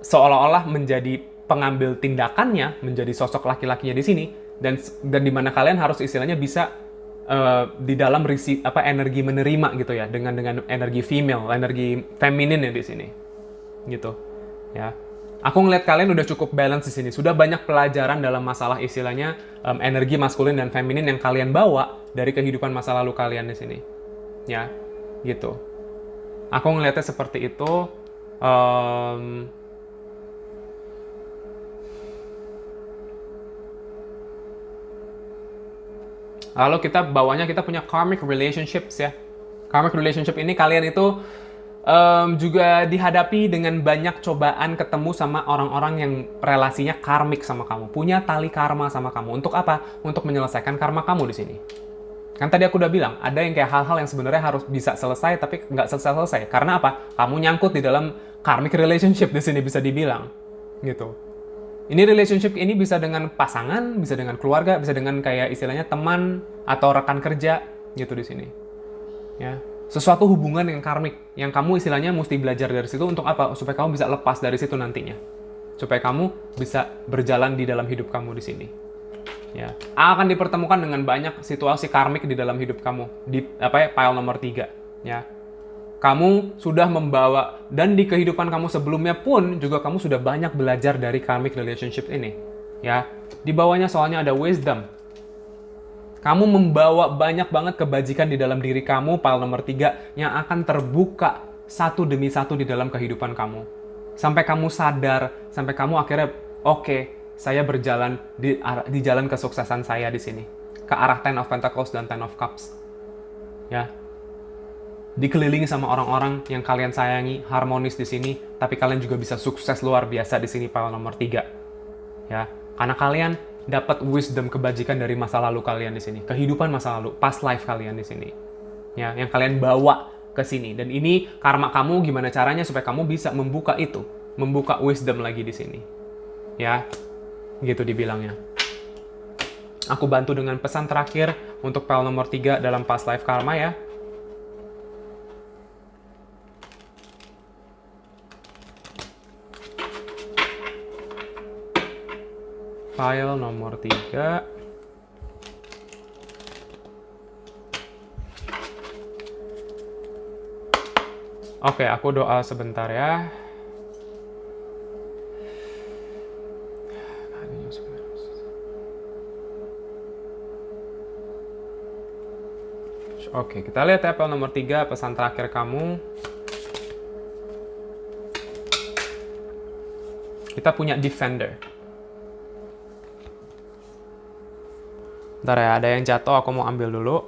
Speaker 2: seolah-olah menjadi pengambil tindakannya, menjadi sosok laki-lakinya di sini, dan di mana kalian harus istilahnya bisa di dalam energi menerima gitu ya, dengan energi female, energi feminin ya di sini. gitu. Ya. Aku ngeliat kalian udah cukup balance di sini. Sudah banyak pelajaran dalam masalah istilahnya energi maskulin dan feminin yang kalian bawa dari kehidupan masa lalu kalian di sini. Ya, gitu. Aku ngeliatnya seperti itu. Lalu kita punya karmic relationships ya. Karmic relationship ini kalian itu juga dihadapi dengan banyak cobaan ketemu sama orang-orang yang relasinya karmik sama kamu, punya tali karma sama kamu. Untuk apa? Untuk menyelesaikan karma kamu di sini. Kan tadi aku udah bilang, ada yang kayak hal-hal yang sebenarnya harus bisa selesai tapi nggak selesai-selesai. Karena apa? Kamu nyangkut di dalam karmic relationship di sini bisa dibilang, gitu. Ini relationship ini bisa dengan pasangan, bisa dengan keluarga, bisa dengan kayak istilahnya teman atau rekan kerja gitu di sini. Ya. Sesuatu hubungan yang karmik yang kamu istilahnya mesti belajar dari situ untuk apa? Supaya kamu bisa lepas dari situ nantinya. Supaya kamu bisa berjalan di dalam hidup kamu di sini. Ya. Akan dipertemukan dengan banyak situasi karmik di dalam hidup kamu di pile nomor 3, ya. Kamu sudah membawa, dan di kehidupan kamu sebelumnya pun juga kamu sudah banyak belajar dari karmic relationship ini. Ya, di bawahnya soalnya ada wisdom. Kamu membawa banyak banget kebajikan di dalam diri kamu, pile nomor 3, yang akan terbuka satu demi satu di dalam kehidupan kamu. Sampai kamu sadar, sampai kamu akhirnya, oke, saya berjalan di jalan kesuksesan saya di sini. Ke arah Ten of Pentacles dan Ten of Cups. Ya, dikelilingi sama orang-orang yang kalian sayangi, harmonis di sini, tapi kalian juga bisa sukses luar biasa di sini pile nomor 3. Ya, karena kalian dapat wisdom kebajikan dari masa lalu kalian di sini, kehidupan masa lalu, past life kalian di sini. Ya, yang kalian bawa ke sini, dan ini karma kamu, gimana caranya supaya kamu bisa membuka itu, membuka wisdom lagi di sini. Ya, gitu dibilangnya. Aku bantu dengan pesan terakhir untuk pile nomor 3 dalam past life karma ya. File nomor 3. Oke, aku doa sebentar ya. Oke, kita lihat ya file nomor 3, pesan terakhir kamu. Kita punya Defender. Bentar ya, ada yang jatuh, aku mau ambil dulu.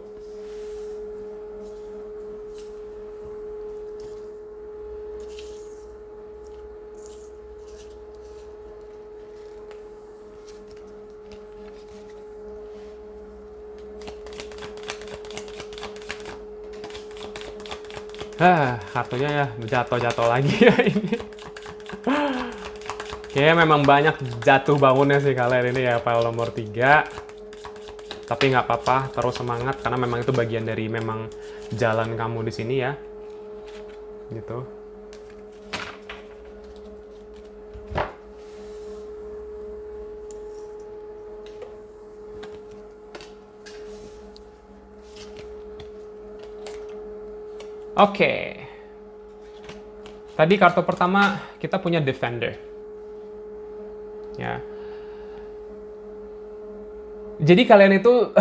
Speaker 2: Kartunya ya jatuh-jatuh lagi ya ini. Kayaknya memang banyak jatuh bangunnya sih kalian ini ya, file nomor 3. Tapi nggak apa-apa, terus semangat karena memang itu bagian dari memang jalan kamu di sini ya. Gitu. Oke. Tadi kartu pertama kita punya Defender. Ya. Jadi kalian itu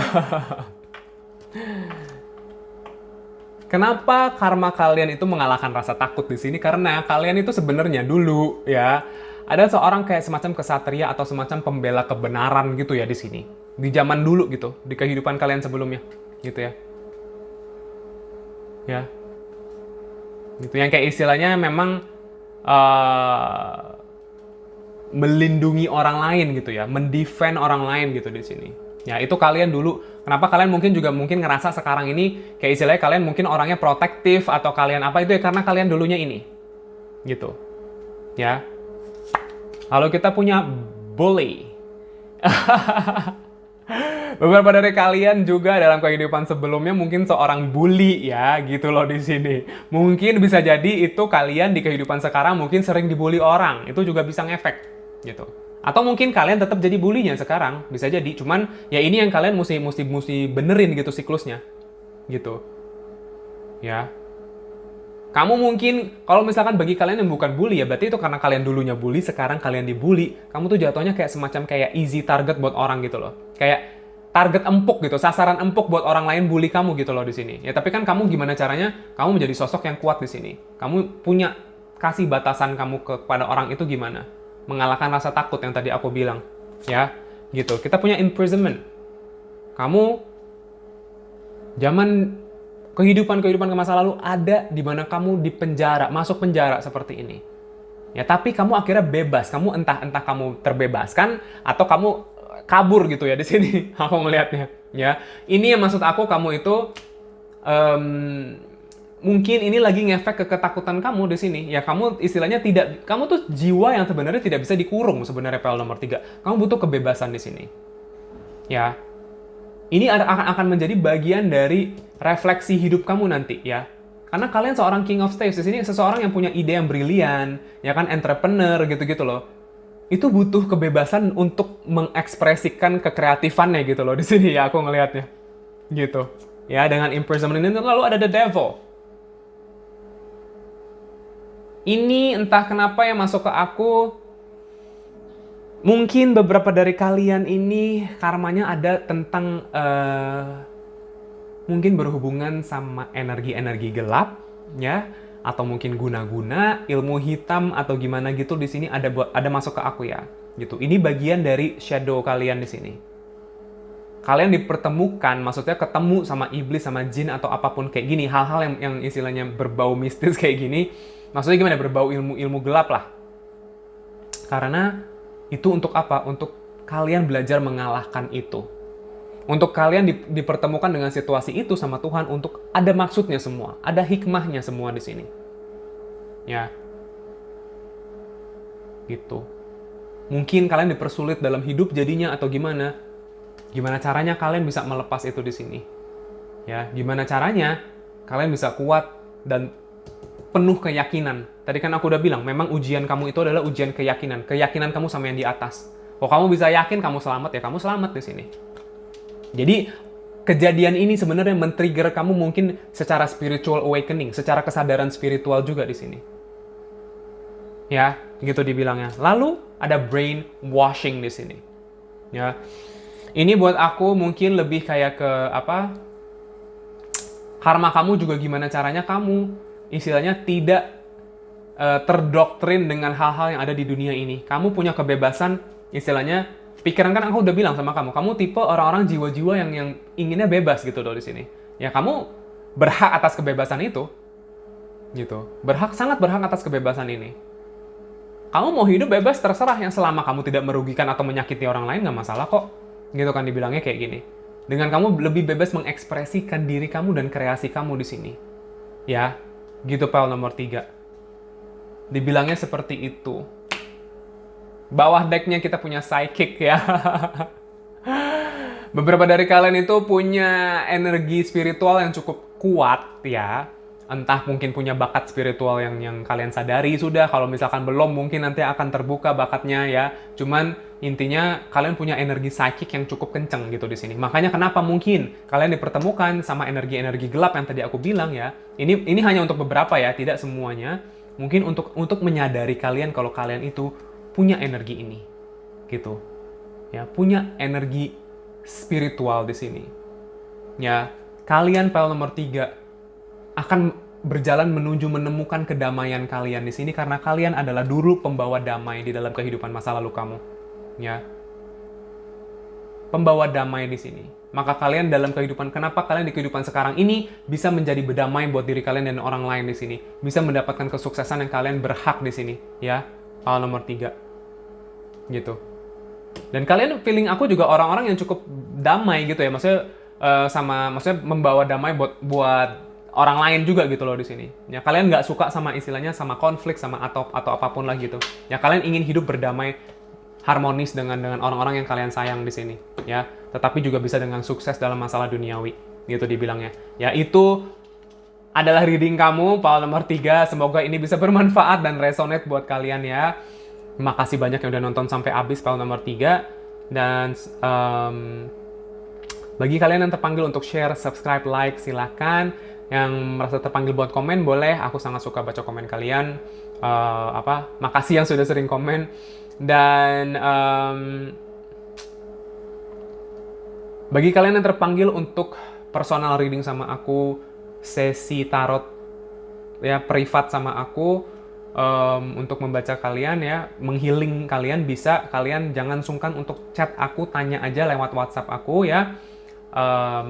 Speaker 2: kenapa karma kalian itu mengalahkan rasa takut di sini? Karena kalian itu sebenarnya dulu ya ada seorang kayak semacam kesatria atau semacam pembela kebenaran gitu ya di sini. Di zaman dulu gitu, di kehidupan kalian sebelumnya gitu ya. Ya. Gitu yang kayak istilahnya memang melindungi orang lain gitu ya, mendefend orang lain gitu di sini. Ya, itu kalian dulu. Kenapa kalian mungkin ngerasa sekarang ini kayak istilahnya kalian mungkin orangnya protektif atau kalian apa itu ya karena kalian dulunya ini. Gitu. Ya. Lalu kita punya bully. Beberapa dari kalian juga dalam kehidupan sebelumnya mungkin seorang bully ya, gitu loh di sini. Mungkin bisa jadi itu kalian di kehidupan sekarang mungkin sering dibully orang. Itu juga bisa ngefek gitu. Atau mungkin kalian tetap jadi bulinya sekarang, bisa jadi. Cuman ya ini yang kalian mesti benerin gitu siklusnya. Gitu. Ya. Kamu mungkin, kalau misalkan bagi kalian yang bukan bully ya, berarti itu karena kalian dulunya bully, sekarang kalian dibully. Kamu tuh jatuhnya kayak semacam kayak easy target buat orang gitu loh. Kayak target empuk gitu, sasaran empuk buat orang lain bully kamu gitu loh di sini. Ya tapi kan kamu gimana caranya? Kamu menjadi sosok yang kuat di sini. Kamu punya kasih batasan kamu kepada orang itu gimana? Mengalahkan rasa takut yang tadi aku bilang. Ya, gitu. Kita punya imprisonment. Kamu zaman kehidupan ke masa lalu ada di mana kamu di penjara, masuk penjara seperti ini. Ya, tapi kamu akhirnya bebas. Kamu entah kamu terbebaskan atau kamu kabur gitu ya di sini. Aku melihatnya, ya. Ini yang maksud aku, kamu itu mungkin ini lagi ngefek ke ketakutan kamu di sini. Ya, kamu istilahnya tidak, kamu tuh jiwa yang sebenarnya tidak bisa dikurung sebenarnya, PL nomor 3. Kamu butuh kebebasan di sini. Ya. Ini akan menjadi bagian dari refleksi hidup kamu nanti, ya. Karena kalian seorang king of staves di sini, seseorang yang punya ide yang brilian, ya kan, entrepreneur gitu-gitu loh. Itu butuh kebebasan untuk mengekspresikan kekreatifannya gitu loh di sini, ya, aku ngelihatnya. Gitu. Ya, dengan imprisonment ini lalu ada the devil. Ini entah kenapa yang masuk ke aku. Mungkin beberapa dari kalian ini karmanya ada tentang mungkin berhubungan sama energi-energi gelap, ya, atau mungkin guna-guna, ilmu hitam atau gimana gitu di sini ada masuk ke aku ya, gitu. Ini bagian dari shadow kalian di sini. Kalian dipertemukan, maksudnya ketemu sama iblis, sama jin atau apapun kayak gini, hal-hal yang istilahnya berbau mistis kayak gini. Maksudnya gimana? Berbau ilmu gelap lah. Karena itu untuk apa? Untuk kalian belajar mengalahkan itu. Untuk kalian dipertemukan dengan situasi itu sama Tuhan untuk ada maksudnya semua, ada hikmahnya semua di sini. Ya. Gitu. Mungkin kalian dipersulit dalam hidup jadinya atau gimana? Gimana caranya kalian bisa melepas itu di sini? Ya, gimana caranya kalian bisa kuat dan penuh keyakinan. Tadi kan aku udah bilang, memang ujian kamu itu adalah ujian keyakinan. Keyakinan kamu sama yang di atas. Kalau kamu bisa yakin kamu selamat, ya kamu selamat di sini. Jadi, kejadian ini sebenarnya men-trigger kamu mungkin secara spiritual awakening, secara kesadaran spiritual juga di sini. Ya, gitu dibilangnya. Lalu, ada brain washing di sini. Ya. Ini buat aku mungkin lebih kayak ke apa? Karma kamu juga gimana caranya kamu istilahnya tidak terdoktrin dengan hal-hal yang ada di dunia ini. Kamu punya kebebasan, istilahnya, pikiran kan aku udah bilang sama kamu, kamu tipe orang-orang jiwa-jiwa yang inginnya bebas gitu loh di sini. Ya kamu berhak atas kebebasan itu, gitu. Sangat berhak atas kebebasan ini. Kamu mau hidup bebas terserah, yang selama kamu tidak merugikan atau menyakiti orang lain nggak masalah kok. Gitu kan dibilangnya kayak gini. Dengan kamu lebih bebas mengekspresikan diri kamu dan kreasi kamu di sini. Ya, gitu PL nomor 3. Dibilangnya seperti itu. Bawah decknya kita punya psychic ya. Beberapa dari kalian itu punya energi spiritual yang cukup kuat ya. Entah mungkin punya bakat spiritual yang kalian sadari sudah. Kalau misalkan belum, mungkin nanti akan terbuka bakatnya ya. Cuman intinya kalian punya energi psychic yang cukup kenceng gitu di sini. Makanya kenapa mungkin kalian dipertemukan sama energi-energi gelap yang tadi aku bilang ya. Ini hanya untuk beberapa ya, tidak semuanya. Mungkin untuk menyadari kalian kalau kalian itu punya energi ini. Gitu. Ya, punya energi spiritual di sini. Ya, kalian PL nomor 3 akan berjalan menuju menemukan kedamaian kalian di sini karena kalian adalah dulu pembawa damai di dalam kehidupan masa lalu kamu. Ya. Pembawa damai di sini. Maka kalian dalam kehidupan, kenapa kalian di kehidupan sekarang ini bisa menjadi berdamai buat diri kalian dan orang lain di sini. Bisa mendapatkan kesuksesan yang kalian berhak di sini. Ya, hal nomor 3. Gitu. Dan kalian feeling aku juga orang-orang yang cukup damai gitu ya. Maksudnya maksudnya membawa damai buat orang lain juga gitu loh di sini. Ya kalian nggak suka sama istilahnya sama konflik sama atau apapun lah gitu. Ya kalian ingin hidup berdamai, harmonis dengan orang-orang yang kalian sayang di sini. Ya, tetapi juga bisa dengan sukses dalam masalah duniawi. Gitu dibilangnya. Ya itu adalah reading kamu, PL nomor 3. Semoga ini bisa bermanfaat dan resonate buat kalian ya. Terima kasih banyak yang udah nonton sampai habis PL nomor 3. Dan Bagi kalian yang terpanggil untuk share, subscribe, like, silakan. Yang merasa terpanggil buat komen boleh. Aku sangat suka baca komen kalian. Makasih yang sudah sering komen. Dan bagi kalian yang terpanggil untuk personal reading sama aku, sesi tarot ya privat sama aku, untuk membaca kalian ya, menghealing kalian, bisa kalian jangan sungkan untuk chat aku, tanya aja lewat WhatsApp aku ya.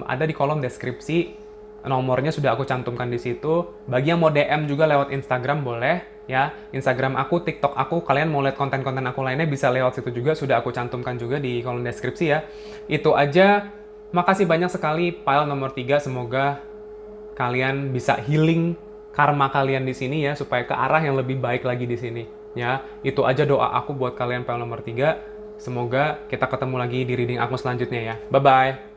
Speaker 2: Ada di kolom deskripsi, nomornya sudah aku cantumkan di situ. Bagi yang mau DM juga lewat Instagram boleh ya. Instagram aku, TikTok aku, kalian mau lihat konten-konten aku lainnya bisa lewat situ juga, sudah aku cantumkan juga di kolom deskripsi ya. Itu aja. Makasih banyak sekali pile nomor 3, semoga kalian bisa healing karma kalian di sini ya, supaya ke arah yang lebih baik lagi di sini ya. Itu aja doa aku buat kalian pile nomor 3. Semoga kita ketemu lagi di reading aku selanjutnya ya. Bye bye.